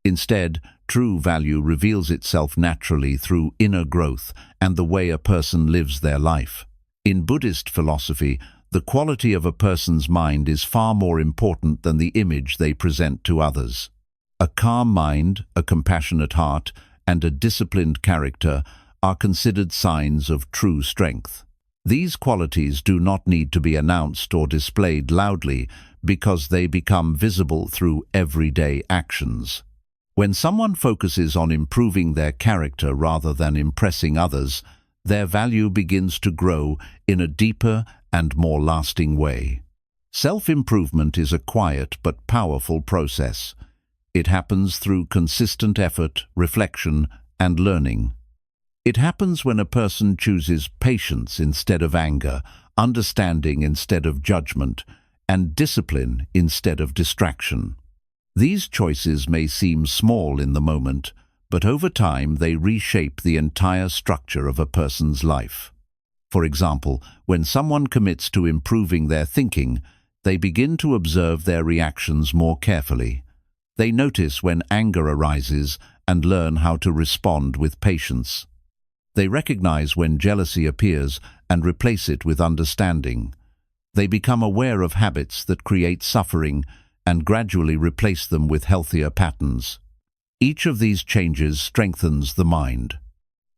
Instead, true value reveals itself naturally through inner growth and the way a person lives their life. In Buddhist philosophy, the quality of a person's mind is far more important than the image they present to others. A calm mind, a compassionate heart, and a disciplined character are considered signs of true strength. These qualities do not need to be announced or displayed loudly because they become visible through everyday actions. When someone focuses on improving their character rather than impressing others, their value begins to grow in a deeper and more lasting way. Self-improvement is a quiet but powerful process. It happens through consistent effort, reflection, and learning. It happens when a person chooses patience instead of anger, understanding instead of judgment, and discipline instead of distraction. These choices may seem small in the moment, but over time they reshape the entire structure of a person's life. For example, when someone commits to improving their thinking, they begin to observe their reactions more carefully. They notice when anger arises and learn how to respond with patience. They recognize when jealousy appears and replace it with understanding. They become aware of habits that create suffering and gradually replace them with healthier patterns. Each of these changes strengthens the mind.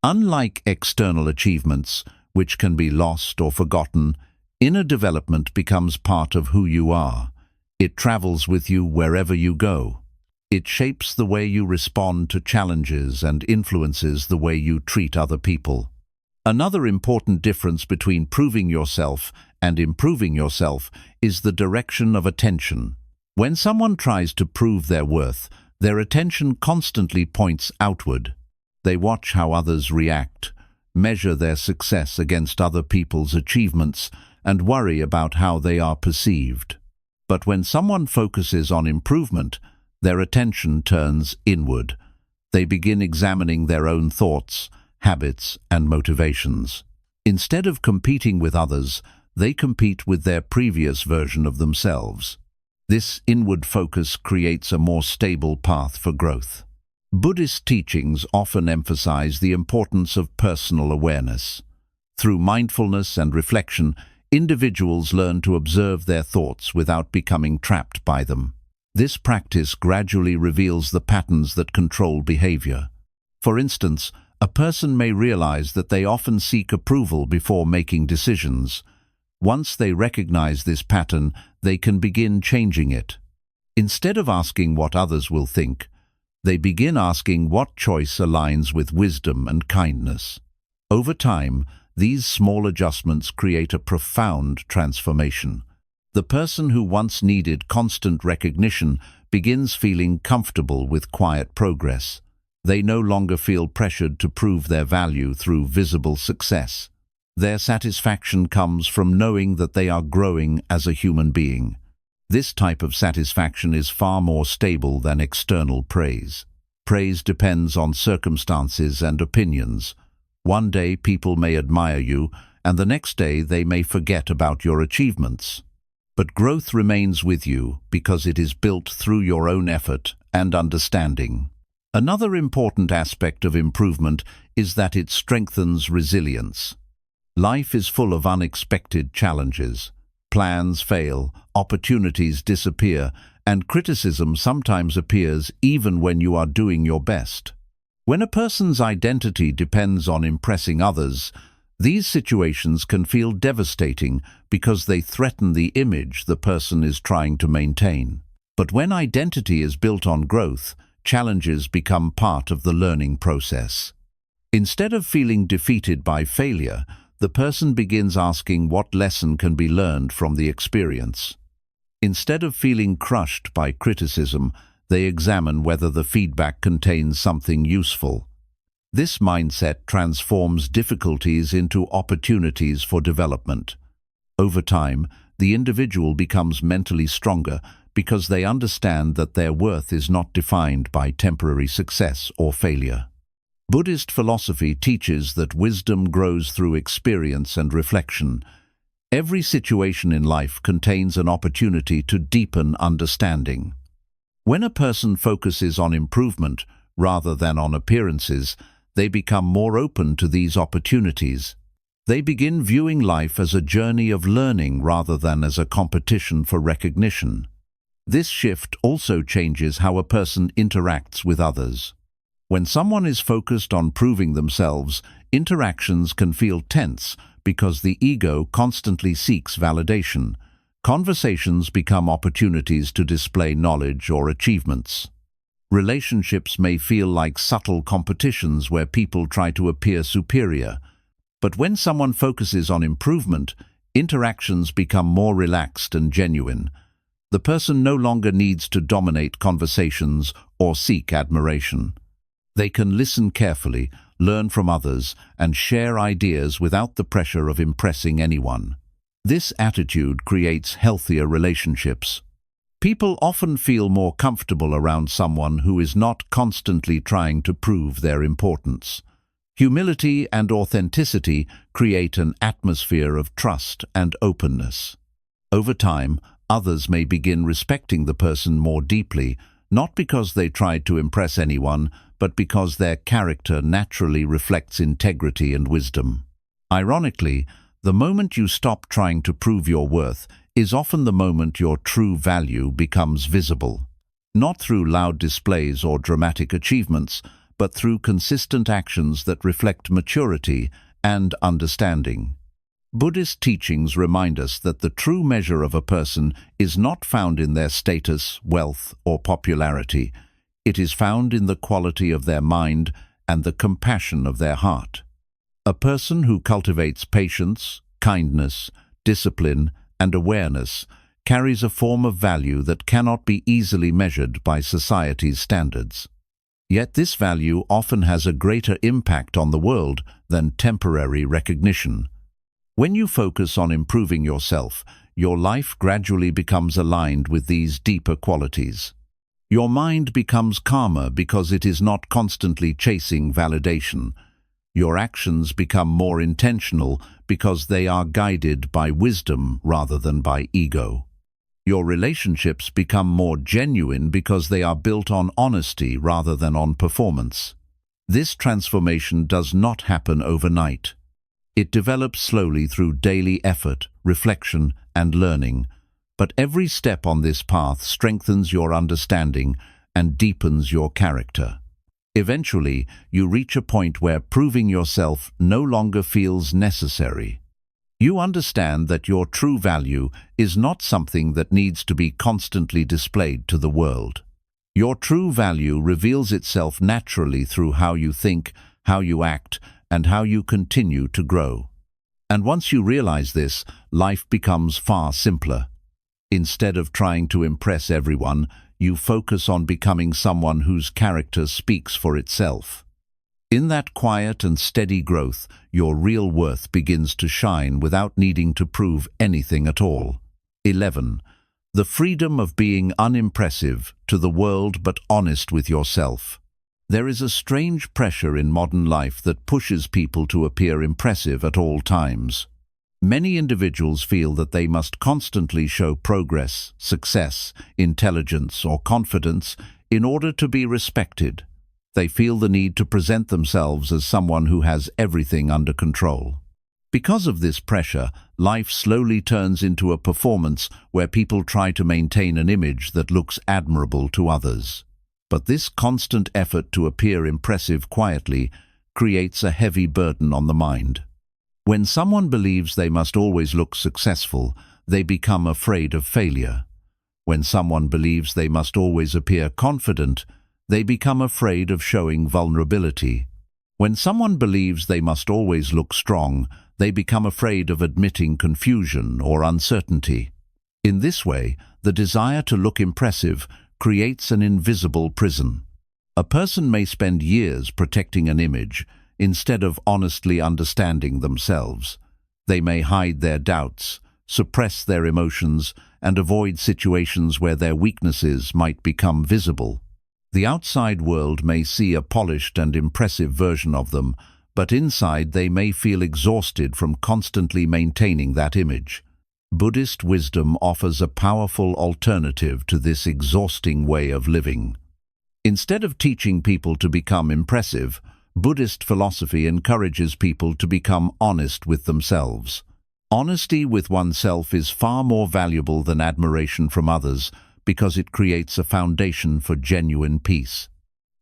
Unlike external achievements, which can be lost or forgotten, inner development becomes part of who you are. It travels with you wherever you go. It shapes the way you respond to challenges and influences the way you treat other people. Another important difference between proving yourself and improving yourself is the direction of attention. When someone tries to prove their worth, their attention constantly points outward. They watch how others react, measure their success against other people's achievements, and worry about how they are perceived. But when someone focuses on improvement, their attention turns inward. They begin examining their own thoughts, habits, and motivations. Instead of competing with others, they compete with their previous version of themselves. This inward focus creates a more stable path for growth. Buddhist teachings often emphasize the importance of personal awareness. Through mindfulness and reflection, individuals learn to observe their thoughts without becoming trapped by them. This practice gradually reveals the patterns that control behavior. For instance, a person may realize that they often seek approval before making decisions. Once they recognize this pattern, they can begin changing it. Instead of asking what others will think, they begin asking what choice aligns with wisdom and kindness. Over time, these small adjustments create a profound transformation. The person who once needed constant recognition begins feeling comfortable with quiet progress. They no longer feel pressured to prove their value through visible success. Their satisfaction comes from knowing that they are growing as a human being. This type of satisfaction is far more stable than external praise. Praise depends on circumstances and opinions. One day people may admire you, and the next day they may forget about your achievements. But growth remains with you because it is built through your own effort and understanding. Another important aspect of improvement is that it strengthens resilience. Life is full of unexpected challenges. Plans fail, opportunities disappear, and criticism sometimes appears even when you are doing your best. When a person's identity depends on impressing others, these situations can feel devastating because they threaten the image the person is trying to maintain. But when identity is built on growth, challenges become part of the learning process. Instead of feeling defeated by failure, the person begins asking what lesson can be learned from the experience. Instead of feeling crushed by criticism, they examine whether the feedback contains something useful. This mindset transforms difficulties into opportunities for development. Over time, the individual becomes mentally stronger because they understand that their worth is not defined by temporary success or failure. Buddhist philosophy teaches that wisdom grows through experience and reflection. Every situation in life contains an opportunity to deepen understanding. When a person focuses on improvement rather than on appearances, they become more open to these opportunities. They begin viewing life as a journey of learning rather than as a competition for recognition. This shift also changes how a person interacts with others. When someone is focused on proving themselves, interactions can feel tense because the ego constantly seeks validation. Conversations become opportunities to display knowledge or achievements. Relationships may feel like subtle competitions where people try to appear superior. But when someone focuses on improvement, interactions become more relaxed and genuine. The person no longer needs to dominate conversations or seek admiration. They can listen carefully, learn from others, and share ideas without the pressure of impressing anyone. This attitude creates healthier relationships. People often feel more comfortable around someone who is not constantly trying to prove their importance. Humility and authenticity create an atmosphere of trust and openness. Over time, others may begin respecting the person more deeply, not because they tried to impress anyone, but because their character naturally reflects integrity and wisdom. Ironically, the moment you stop trying to prove your worth is often the moment your true value becomes visible. Not through loud displays or dramatic achievements, but through consistent actions that reflect maturity and understanding. Buddhist teachings remind us that the true measure of a person is not found in their status, wealth, or popularity. It is found in the quality of their mind and the compassion of their heart. A person who cultivates patience, kindness, discipline, and awareness carries a form of value that cannot be easily measured by society's standards. Yet this value often has a greater impact on the world than temporary recognition. When you focus on improving yourself, your life gradually becomes aligned with these deeper qualities. Your mind becomes calmer because it is not constantly chasing validation. Your actions become more intentional because they are guided by wisdom rather than by ego. Your relationships become more genuine because they are built on honesty rather than on performance. This transformation does not happen overnight. It develops slowly through daily effort, reflection, and learning. But every step on this path strengthens your understanding and deepens your character. Eventually, you reach a point where proving yourself no longer feels necessary. You understand that your true value is not something that needs to be constantly displayed to the world. Your true value reveals itself naturally through how you think, how you act, and how you continue to grow. And once you realize this, life becomes far simpler. Instead of trying to impress everyone, you focus on becoming someone whose character speaks for itself. In that quiet and steady growth, your real worth begins to shine without needing to prove anything at all. 11. The freedom of being unimpressive to the world but honest with yourself. There is a strange pressure in modern life that pushes people to appear impressive at all times. Many individuals feel that they must constantly show progress, success, intelligence, or confidence in order to be respected. They feel the need to present themselves as someone who has everything under control. Because of this pressure, life slowly turns into a performance where people try to maintain an image that looks admirable to others. But this constant effort to appear impressive quietly creates a heavy burden on the mind. When someone believes they must always look successful, they become afraid of failure. When someone believes they must always appear confident, they become afraid of showing vulnerability. When someone believes they must always look strong, they become afraid of admitting confusion or uncertainty. In this way, the desire to look impressive creates an invisible prison. A person may spend years protecting an image, instead of honestly understanding themselves. They may hide their doubts, suppress their emotions, and avoid situations where their weaknesses might become visible. The outside world may see a polished and impressive version of them, but inside they may feel exhausted from constantly maintaining that image. Buddhist wisdom offers a powerful alternative to this exhausting way of living. Instead of teaching people to become impressive, Buddhist philosophy encourages people to become honest with themselves. Honesty with oneself is far more valuable than admiration from others because it creates a foundation for genuine peace.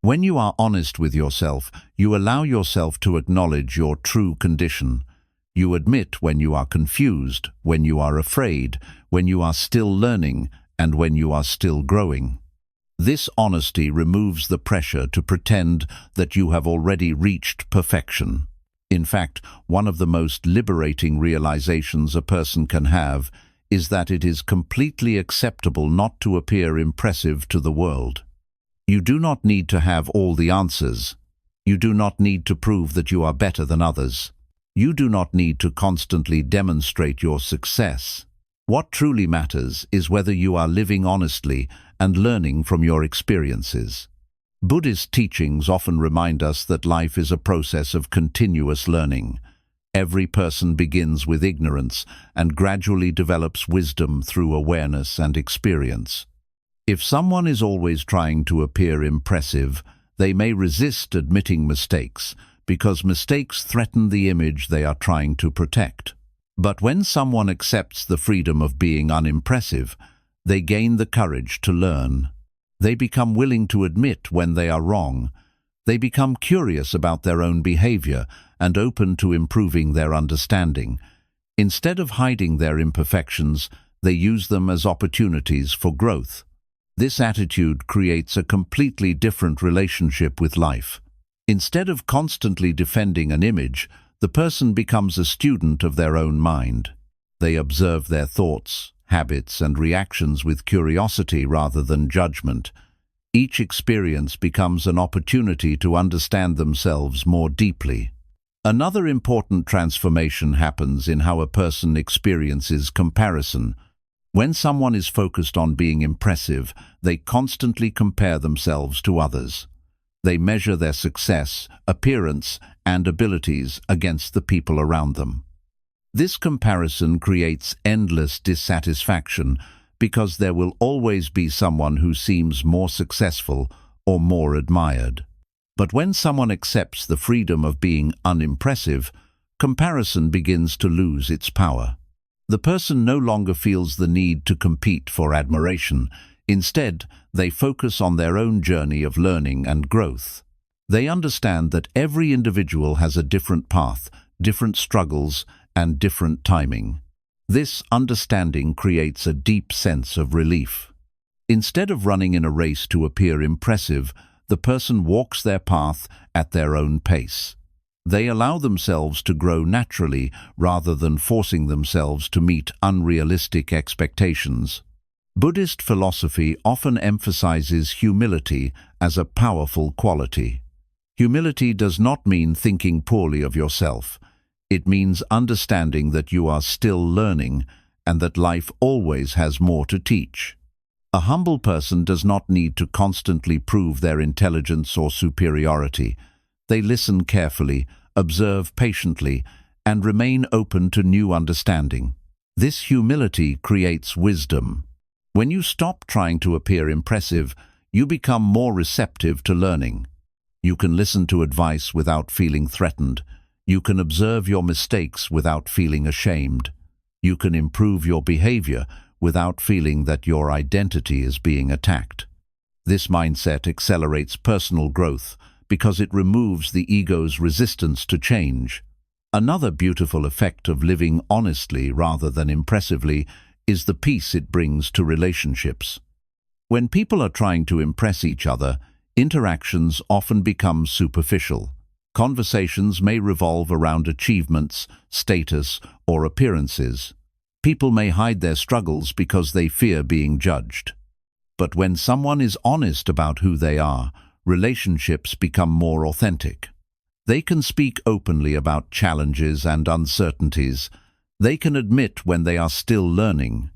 When you are honest with yourself, you allow yourself to acknowledge your true condition. You admit when you are confused, when you are afraid, when you are still learning, and when you are still growing. This honesty removes the pressure to pretend that you have already reached perfection. In fact, one of the most liberating realizations a person can have is that it is completely acceptable not to appear impressive to the world. You do not need to have all the answers. You do not need to prove that you are better than others. You do not need to constantly demonstrate your success. What truly matters is whether you are living honestly and learning from your experiences. Buddhist teachings often remind us that life is a process of continuous learning. Every person begins with ignorance and gradually develops wisdom through awareness and experience. If someone is always trying to appear impressive, They may resist admitting mistakes because mistakes threaten the image they are trying to protect. But when someone accepts the freedom of being unimpressive, they gain the courage to learn. They become willing to admit when they are wrong. They become curious about their own behavior and open to improving their understanding. Instead of hiding their imperfections, they use them as opportunities for growth. This attitude creates a completely different relationship with life. Instead of constantly defending an image, the person becomes a student of their own mind. They observe their thoughts, habits, and reactions with curiosity rather than judgment. Each experience becomes an opportunity to understand themselves more deeply. Another important transformation happens in how a person experiences comparison. When someone is focused on being impressive, they constantly compare themselves to others. They measure their success, appearance, and abilities against the people around them. This comparison creates endless dissatisfaction because there will always be someone who seems more successful or more admired. But when someone accepts the freedom of being unimpressive, comparison begins to lose its power. The person no longer feels the need to compete for admiration. Instead, they focus on their own journey of learning and growth. They understand that every individual has a different path, different struggles, and different timing. This understanding creates a deep sense of relief. Instead of running in a race to appear impressive, the person walks their path at their own pace. They allow themselves to grow naturally rather than forcing themselves to meet unrealistic expectations. Buddhist philosophy often emphasizes humility as a powerful quality. Humility does not mean thinking poorly of yourself. It means understanding that you are still learning and that life always has more to teach. A humble person does not need to constantly prove their intelligence or superiority. They listen carefully, observe patiently, and remain open to new understanding. This humility creates wisdom. When you stop trying to appear impressive, you become more receptive to learning. You can listen to advice without feeling threatened. You can observe your mistakes without feeling ashamed. You can improve your behavior without feeling that your identity is being attacked. This mindset accelerates personal growth because it removes the ego's resistance to change. Another beautiful effect of living honestly rather than impressively is the peace it brings to relationships. When people are trying to impress each other, interactions often become superficial. Conversations may revolve around achievements, status, or appearances. People may hide their struggles because they fear being judged. But when someone is honest about who they are, relationships become more authentic. They can speak openly about challenges and uncertainties. They can admit when they are still learning.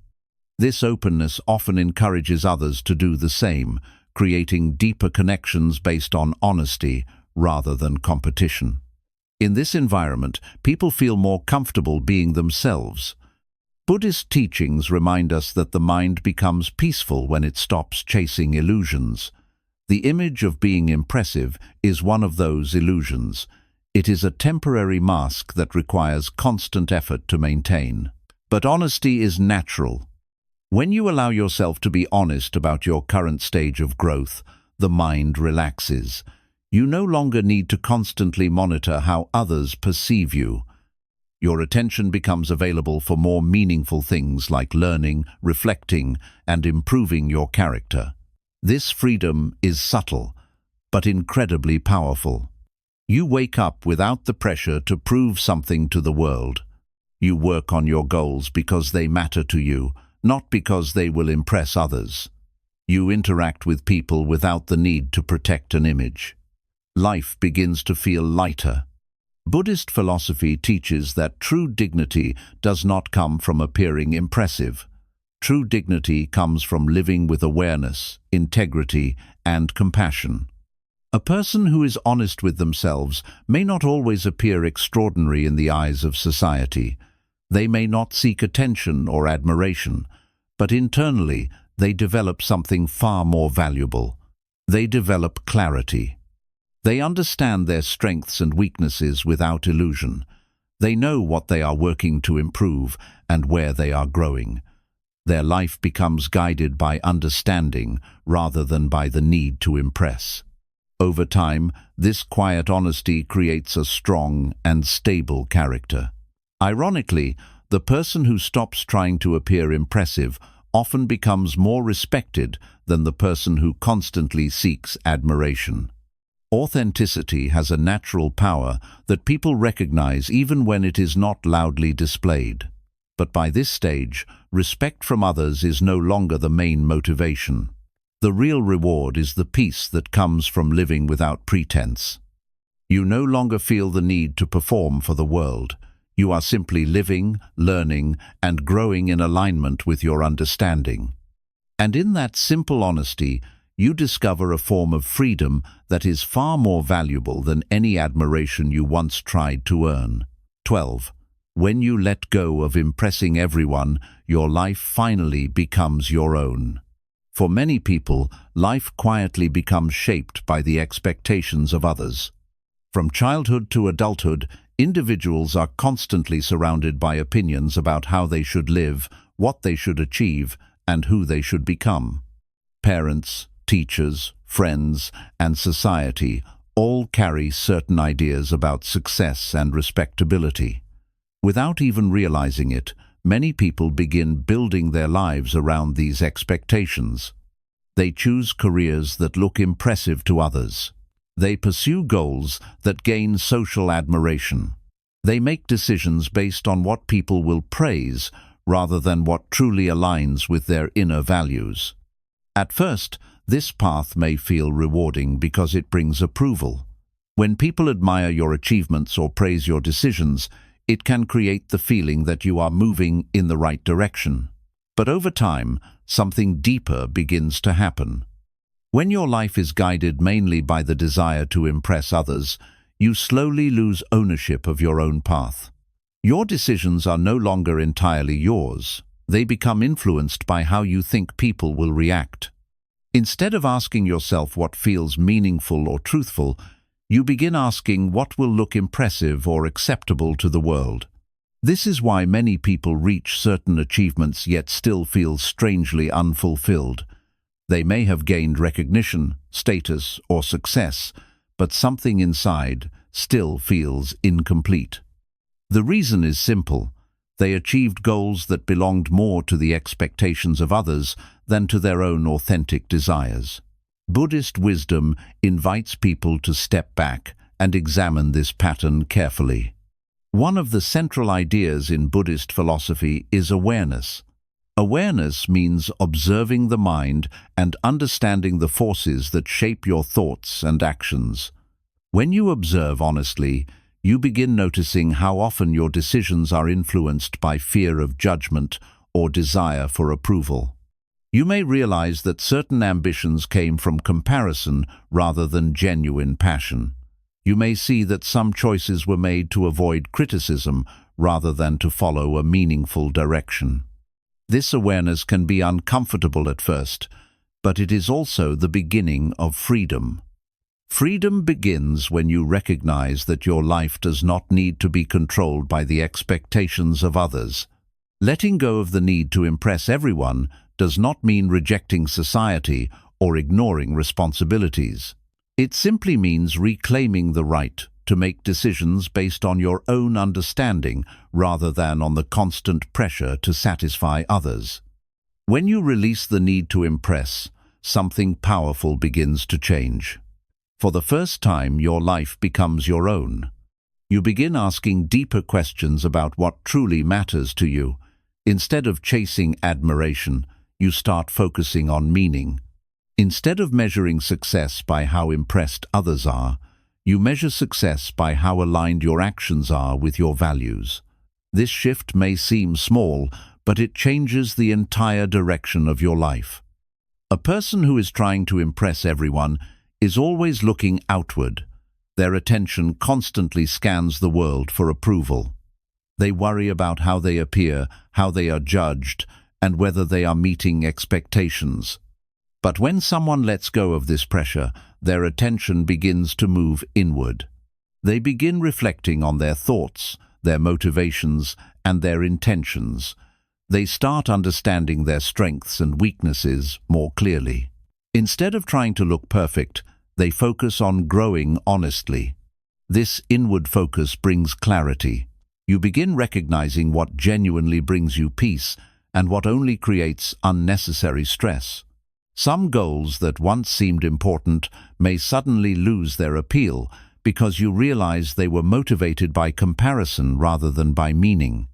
This openness often encourages others to do the same, creating deeper connections based on honesty rather than competition. In this environment, people feel more comfortable being themselves. Buddhist teachings remind us that the mind becomes peaceful when it stops chasing illusions. The image of being impressive is one of those illusions. It is a temporary mask that requires constant effort to maintain. But honesty is natural. When you allow yourself to be honest about your current stage of growth, the mind relaxes. You no longer need to constantly monitor how others perceive you. Your attention becomes available for more meaningful things like learning, reflecting, and improving your character. This freedom is subtle, but incredibly powerful. You wake up without the pressure to prove something to the world. You work on your goals because they matter to you, not because they will impress others. You interact with people without the need to protect an image. Life begins to feel lighter. Buddhist philosophy teaches that true dignity does not come from appearing impressive. True dignity comes from living with awareness, integrity, and compassion. A person who is honest with themselves may not always appear extraordinary in the eyes of society. They may not seek attention or admiration, but internally they develop something far more valuable. They develop clarity. They understand their strengths and weaknesses without illusion. They know what they are working to improve and where they are growing. Their life becomes guided by understanding rather than by the need to impress. Over time, this quiet honesty creates a strong and stable character. Ironically, the person who stops trying to appear impressive often becomes more respected than the person who constantly seeks admiration. Authenticity has a natural power that people recognize even when it is not loudly displayed. But by this stage, respect from others is no longer the main motivation. The real reward is the peace that comes from living without pretense. You no longer feel the need to perform for the world. You are simply living, learning, and growing in alignment with your understanding. And in that simple honesty, you discover a form of freedom that is far more valuable than any admiration you once tried to earn. 12. When you let go of impressing everyone, your life finally becomes your own. For many people, life quietly becomes shaped by the expectations of others. From childhood to adulthood, individuals are constantly surrounded by opinions about how they should live, what they should achieve, and who they should become. Parents, teachers, friends, and society all carry certain ideas about success and respectability. Without even realizing it, many people begin building their lives around these expectations. They choose careers that look impressive to others. They pursue goals that gain social admiration. They make decisions based on what people will praise rather than what truly aligns with their inner values. At first, this path may feel rewarding because it brings approval. When people admire your achievements or praise your decisions, it can create the feeling that you are moving in the right direction. But over time, something deeper begins to happen. When your life is guided mainly by the desire to impress others, you slowly lose ownership of your own path. Your decisions are no longer entirely yours. They become influenced by how you think people will react. Instead of asking yourself what feels meaningful or truthful, you begin asking what will look impressive or acceptable to the world. This is why many people reach certain achievements yet still feel strangely unfulfilled. They may have gained recognition, status, or success, but something inside still feels incomplete. The reason is simple. They achieved goals that belonged more to the expectations of others than to their own authentic desires. Buddhist wisdom invites people to step back and examine this pattern carefully. One of the central ideas in Buddhist philosophy is awareness. Awareness means observing the mind and understanding the forces that shape your thoughts and actions. When you observe honestly, you begin noticing how often your decisions are influenced by fear of judgment or desire for approval. You may realize that certain ambitions came from comparison rather than genuine passion. You may see that some choices were made to avoid criticism rather than to follow a meaningful direction. This awareness can be uncomfortable at first, but it is also the beginning of freedom. Freedom begins when you recognize that your life does not need to be controlled by the expectations of others. Letting go of the need to impress everyone does not mean rejecting society or ignoring responsibilities. It simply means reclaiming the right to make decisions based on your own understanding rather than on the constant pressure to satisfy others. When you release the need to impress, something powerful begins to change. For the first time, your life becomes your own. You begin asking deeper questions about what truly matters to you. Instead of chasing admiration, you start focusing on meaning. Instead of measuring success by how impressed others are, you measure success by how aligned your actions are with your values. This shift may seem small, but it changes the entire direction of your life. A person who is trying to impress everyone is always looking outward. Their attention constantly scans the world for approval. They worry about how they appear, how they are judged, and whether they are meeting expectations. But when someone lets go of this pressure, their attention begins to move inward. They begin reflecting on their thoughts, their motivations, and their intentions. They start understanding their strengths and weaknesses more clearly. Instead of trying to look perfect, they focus on growing honestly. This inward focus brings clarity. You begin recognizing what genuinely brings you peace and what only creates unnecessary stress. Some goals that once seemed important may suddenly lose their appeal because you realize they were motivated by comparison rather than by meaning.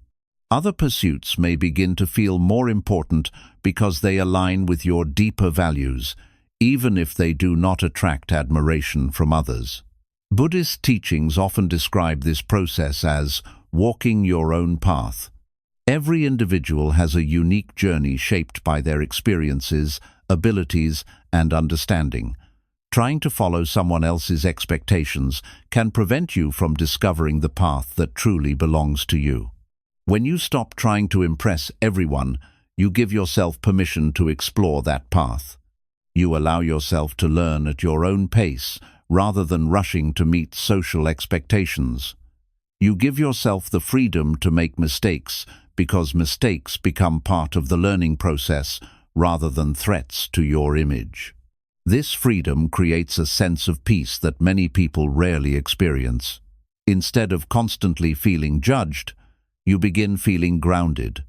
Other pursuits may begin to feel more important because they align with your deeper values, even if they do not attract admiration from others. Buddhist teachings often describe this process as walking your own path. Every individual has a unique journey shaped by their experiences, abilities, and understanding. Trying to follow someone else's expectations can prevent you from discovering the path that truly belongs to you. When you stop trying to impress everyone, you give yourself permission to explore that path. You allow yourself to learn at your own pace rather than rushing to meet social expectations. You give yourself the freedom to make mistakes because mistakes become part of the learning process rather than threats to your image. This freedom creates a sense of peace that many people rarely experience. Instead of constantly feeling judged, you begin feeling grounded.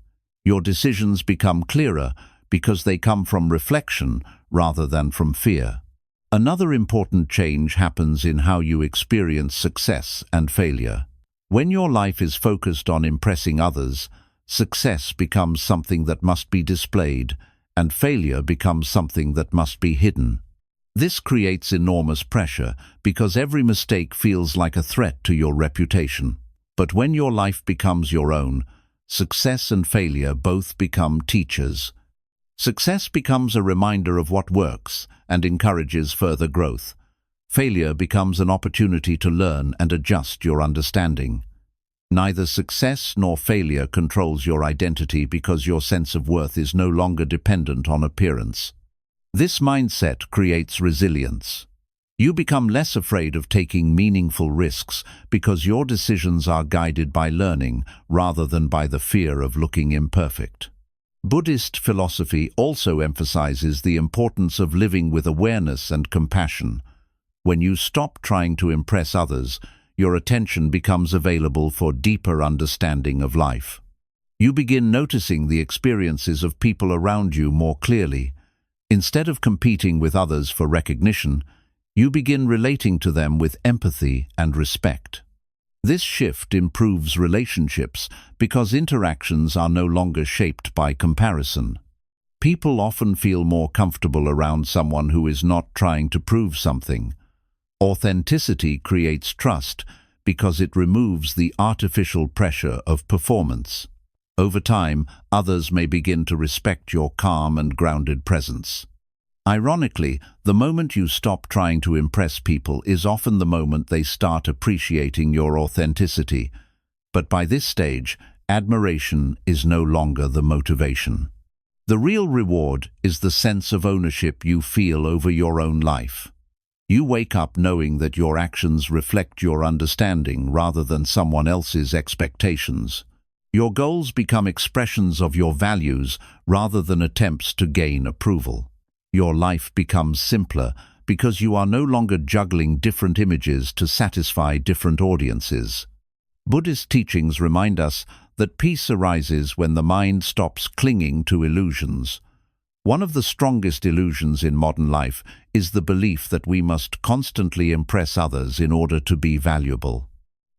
Your decisions become clearer because they come from reflection rather than from fear. Another important change happens in how you experience success and failure. When your life is focused on impressing others, success becomes something that must be displayed, and failure becomes something that must be hidden. This creates enormous pressure because every mistake feels like a threat to your reputation. But when your life becomes your own, success and failure both become teachers. Success becomes a reminder of what works and encourages further growth. Failure becomes an opportunity to learn and adjust your understanding. Neither success nor failure controls your identity because your sense of worth is no longer dependent on appearance. This mindset creates resilience. You become less afraid of taking meaningful risks because your decisions are guided by learning rather than by the fear of looking imperfect. Buddhist philosophy also emphasizes the importance of living with awareness and compassion. When you stop trying to impress others, your attention becomes available for deeper understanding of life. You begin noticing the experiences of people around you more clearly. Instead of competing with others for recognition, you begin relating to them with empathy and respect. This shift improves relationships because interactions are no longer shaped by comparison. People often feel more comfortable around someone who is not trying to prove something. Authenticity creates trust because it removes the artificial pressure of performance. Over time, others may begin to respect your calm and grounded presence. Ironically, the moment you stop trying to impress people is often the moment they start appreciating your authenticity. But by this stage, admiration is no longer the motivation. The real reward is the sense of ownership you feel over your own life. You wake up knowing that your actions reflect your understanding rather than someone else's expectations. Your goals become expressions of your values rather than attempts to gain approval. Your life becomes simpler because you are no longer juggling different images to satisfy different audiences. Buddhist teachings remind us that peace arises when the mind stops clinging to illusions. One of the strongest illusions in modern life is the belief that we must constantly impress others in order to be valuable.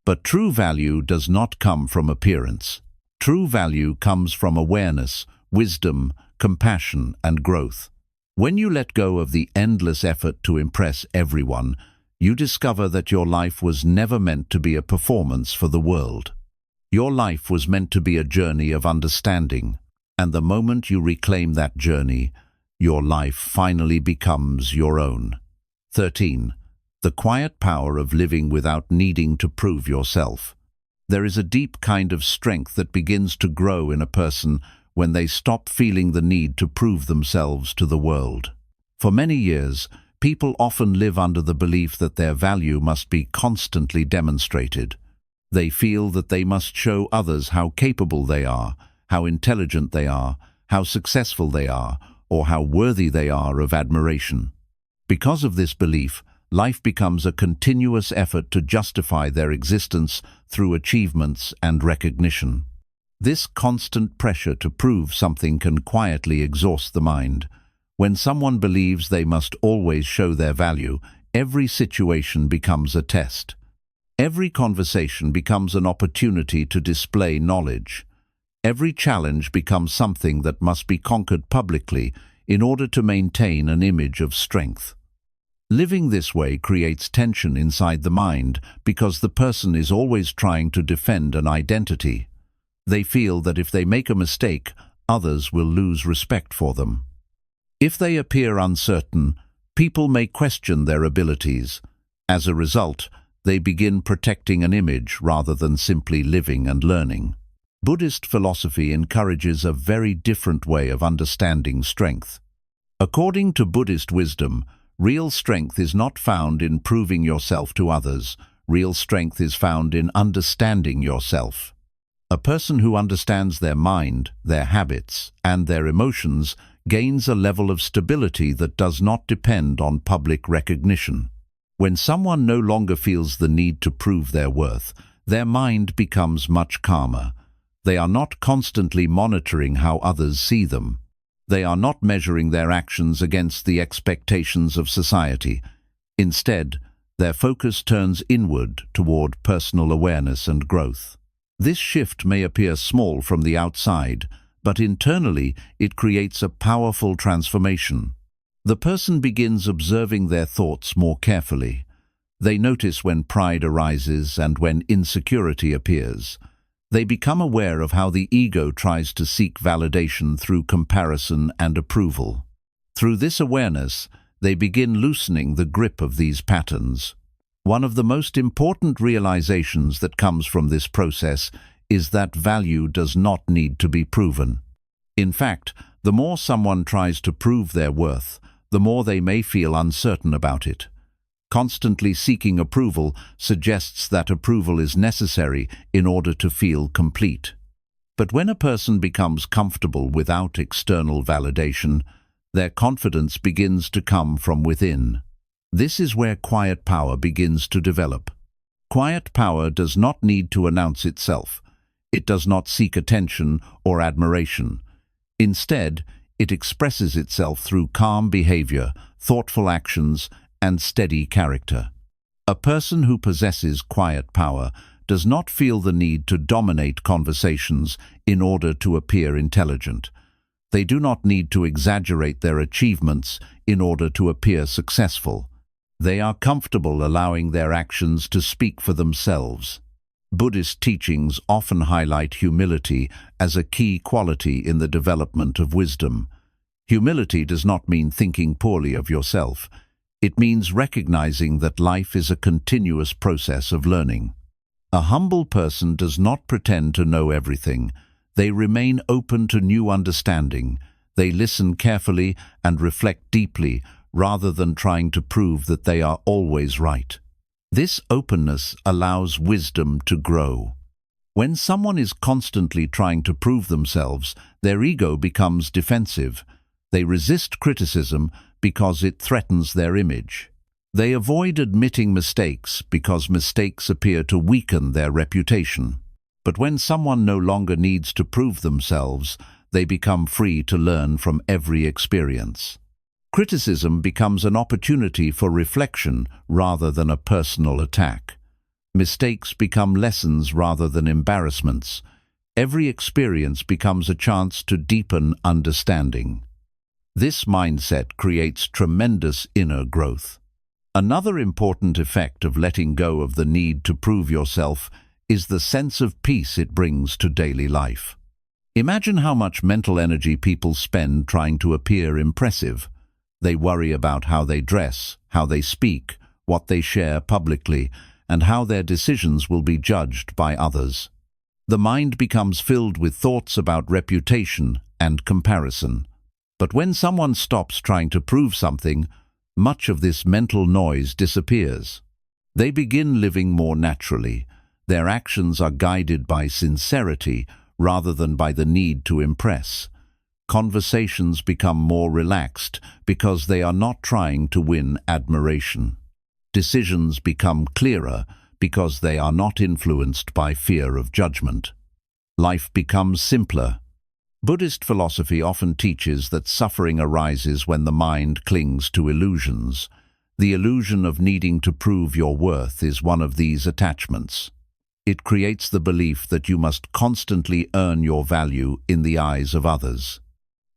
But true value does not come from appearance. True value comes from awareness, wisdom, compassion, and growth. When you let go of the endless effort to impress everyone, you discover that your life was never meant to be a performance for the world. Your life was meant to be a journey of understanding, and the moment you reclaim that journey, your life finally becomes your own. 13. The quiet power of living without needing to prove yourself. There is a deep kind of strength that begins to grow in a person when they stop feeling the need to prove themselves to the world. For many years, People often live under the belief that their value must be constantly demonstrated. They feel that they must show others how capable they are, how intelligent they are, how successful they are, or how worthy they are of admiration. Because of this belief, life becomes a continuous effort to justify their existence through achievements and recognition. This constant pressure to prove something can quietly exhaust the mind. When someone believes they must always show their value, every situation becomes a test. Every conversation becomes an opportunity to display knowledge. Every challenge becomes something that must be conquered publicly in order to maintain an image of strength. Living this way creates tension inside the mind because the person is always trying to defend an identity. They feel that if they make a mistake, others will lose respect for them. If they appear uncertain, people may question their abilities. As a result, they begin protecting an image rather than simply living and learning. Buddhist philosophy encourages a very different way of understanding strength. According to Buddhist wisdom, real strength is not found in proving yourself to others. Real strength is found in understanding yourself. A person who understands their mind, their habits, and their emotions gains a level of stability that does not depend on public recognition. When someone no longer feels the need to prove their worth, their mind becomes much calmer. They are not constantly monitoring how others see them. They are not measuring their actions against the expectations of society. Instead, their focus turns inward toward personal awareness and growth. This shift may appear small from the outside, but internally it creates a powerful transformation. The person begins observing their thoughts more carefully. They notice when pride arises and when insecurity appears. They become aware of how the ego tries to seek validation through comparison and approval. Through this awareness, they begin loosening the grip of these patterns. One of the most important realizations that comes from this process is that value does not need to be proven. In fact, the more someone tries to prove their worth, the more they may feel uncertain about it. Constantly seeking approval suggests that approval is necessary in order to feel complete. But when a person becomes comfortable without external validation, their confidence begins to come from within. This is where quiet power begins to develop. Quiet power does not need to announce itself. It does not seek attention or admiration. Instead, it expresses itself through calm behavior, thoughtful actions, and steady character. A person who possesses quiet power does not feel the need to dominate conversations in order to appear intelligent. They do not need to exaggerate their achievements in order to appear successful. They are comfortable allowing their actions to speak for themselves. Buddhist teachings often highlight humility as a key quality in the development of wisdom. Humility does not mean thinking poorly of yourself. It means recognizing that life is a continuous process of learning. A humble person does not pretend to know everything. They remain open to new understanding. They listen carefully and reflect deeply rather than trying to prove that they are always right. This openness allows wisdom to grow. When someone is constantly trying to prove themselves, their ego becomes defensive. They resist criticism because it threatens their image. They avoid admitting mistakes because mistakes appear to weaken their reputation. But when someone no longer needs to prove themselves, they become free to learn from every experience. Criticism becomes an opportunity for reflection rather than a personal attack. Mistakes become lessons rather than embarrassments. Every experience becomes a chance to deepen understanding. This mindset creates tremendous inner growth. Another important effect of letting go of the need to prove yourself is the sense of peace it brings to daily life. Imagine how much mental energy people spend trying to appear impressive. They worry about how they dress, how they speak, what they share publicly, and how their decisions will be judged by others. The mind becomes filled with thoughts about reputation and comparison. But when someone stops trying to prove something, much of this mental noise disappears. They begin living more naturally. Their actions are guided by sincerity rather than by the need to impress. Conversations become more relaxed because they are not trying to win admiration. Decisions become clearer because they are not influenced by fear of judgment. Life becomes simpler. Buddhist philosophy often teaches that suffering arises when the mind clings to illusions. The illusion of needing to prove your worth is one of these attachments. It creates the belief that you must constantly earn your value in the eyes of others.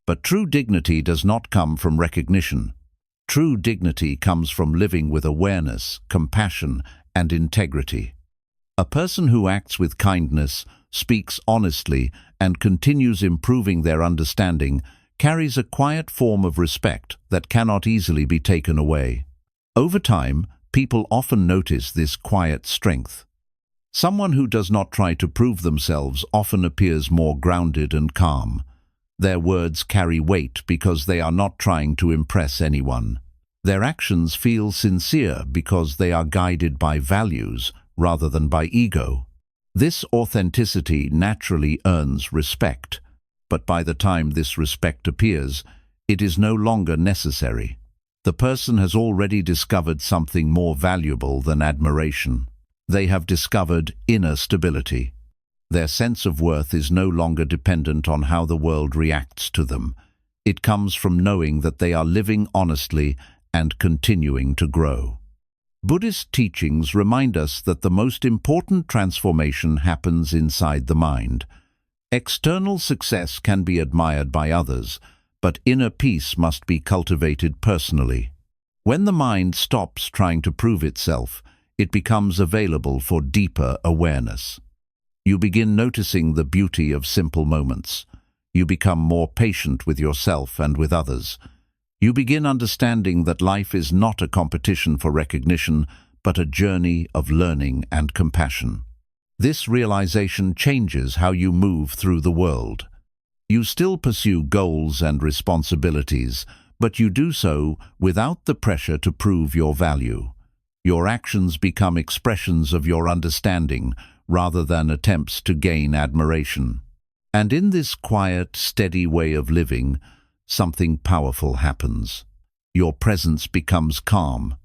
But true dignity does not come from recognition. True dignity comes from living with awareness, compassion, and integrity. A person who acts with kindness, speaks honestly, and continues improving their understanding carries a quiet form of respect that cannot easily be taken away. Over time, people often notice this quiet strength. Someone who does not try to prove themselves often appears more grounded and calm. Their words carry weight because they are not trying to impress anyone. Their actions feel sincere because they are guided by values rather than by ego. This authenticity naturally earns respect, but by the time this respect appears, it is no longer necessary. The person has already discovered something more valuable than admiration. They have discovered inner stability. Their sense of worth is no longer dependent on how the world reacts to them. It comes from knowing that they are living honestly and continuing to grow. Buddhist teachings remind us that the most important transformation happens inside the mind. External success can be admired by others, but inner peace must be cultivated personally. When the mind stops trying to prove itself, it becomes available for deeper awareness. You begin noticing the beauty of simple moments. You become more patient with yourself and with others. You begin understanding that life is not a competition for recognition, but a journey of learning and compassion. This realization changes how you move through the world. You still pursue goals and responsibilities, but you do so without the pressure to prove your value. Your actions become expressions of your understanding rather than attempts to gain admiration. And in this quiet, steady way of living, something powerful happens. Your presence becomes calm.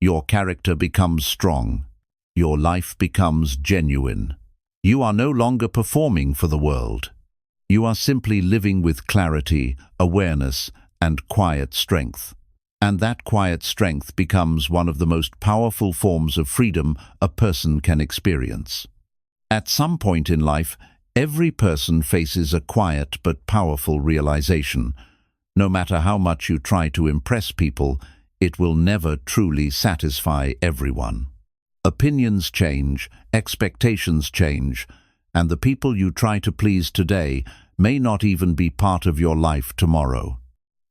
Your character becomes strong. Your life becomes genuine. You are no longer performing for the world. You are simply living with clarity, awareness, and quiet strength. And that quiet strength becomes one of the most powerful forms of freedom a person can experience. At some point in life, every person faces a quiet but powerful realization. No matter how much you try to impress people, it will never truly satisfy everyone. Opinions change, expectations change, and the people you try to please today may not even be part of your life tomorrow.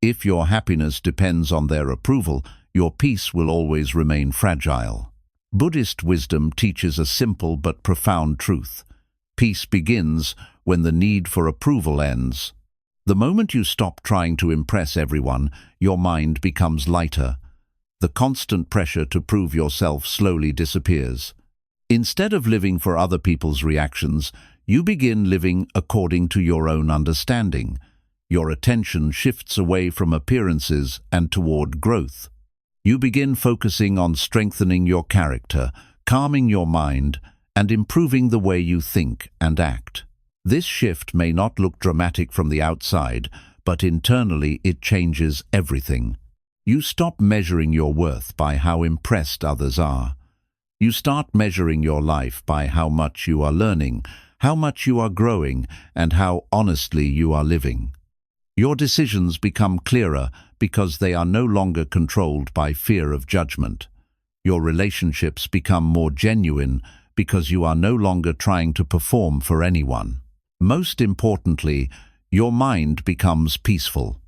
If your happiness depends on their approval, your peace will always remain fragile. Buddhist wisdom teaches a simple but profound truth. Peace begins when the need for approval ends. The moment you stop trying to impress everyone, your mind becomes lighter. The constant pressure to prove yourself slowly disappears. Instead of living for other people's reactions, you begin living according to your own understanding. Your attention shifts away from appearances and toward growth. You begin focusing on strengthening your character, calming your mind, and improving the way you think and act. This shift may not look dramatic from the outside, but internally it changes everything. You stop measuring your worth by how impressed others are. You start measuring your life by how much you are learning, how much you are growing, and how honestly you are living. Your decisions become clearer because they are no longer controlled by fear of judgment. Your relationships become more genuine because you are no longer trying to perform for anyone. Most importantly, your mind becomes peaceful.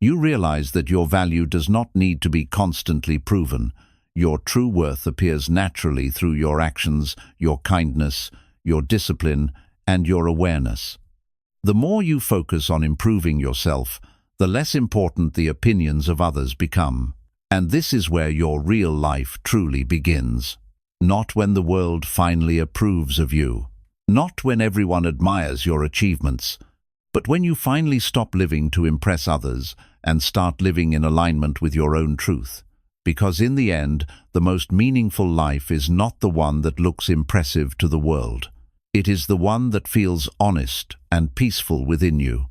You realize that your value does not need to be constantly proven. Your true worth appears naturally through your actions, your kindness, your discipline, and your awareness. The more you focus on improving yourself, the less important the opinions of others become. And this is where your real life truly begins. Not when the world finally approves of you. Not when everyone admires your achievements. But when you finally stop living to impress others and start living in alignment with your own truth. Because in the end, the most meaningful life is not the one that looks impressive to the world. It is the one that feels honest and peaceful within you.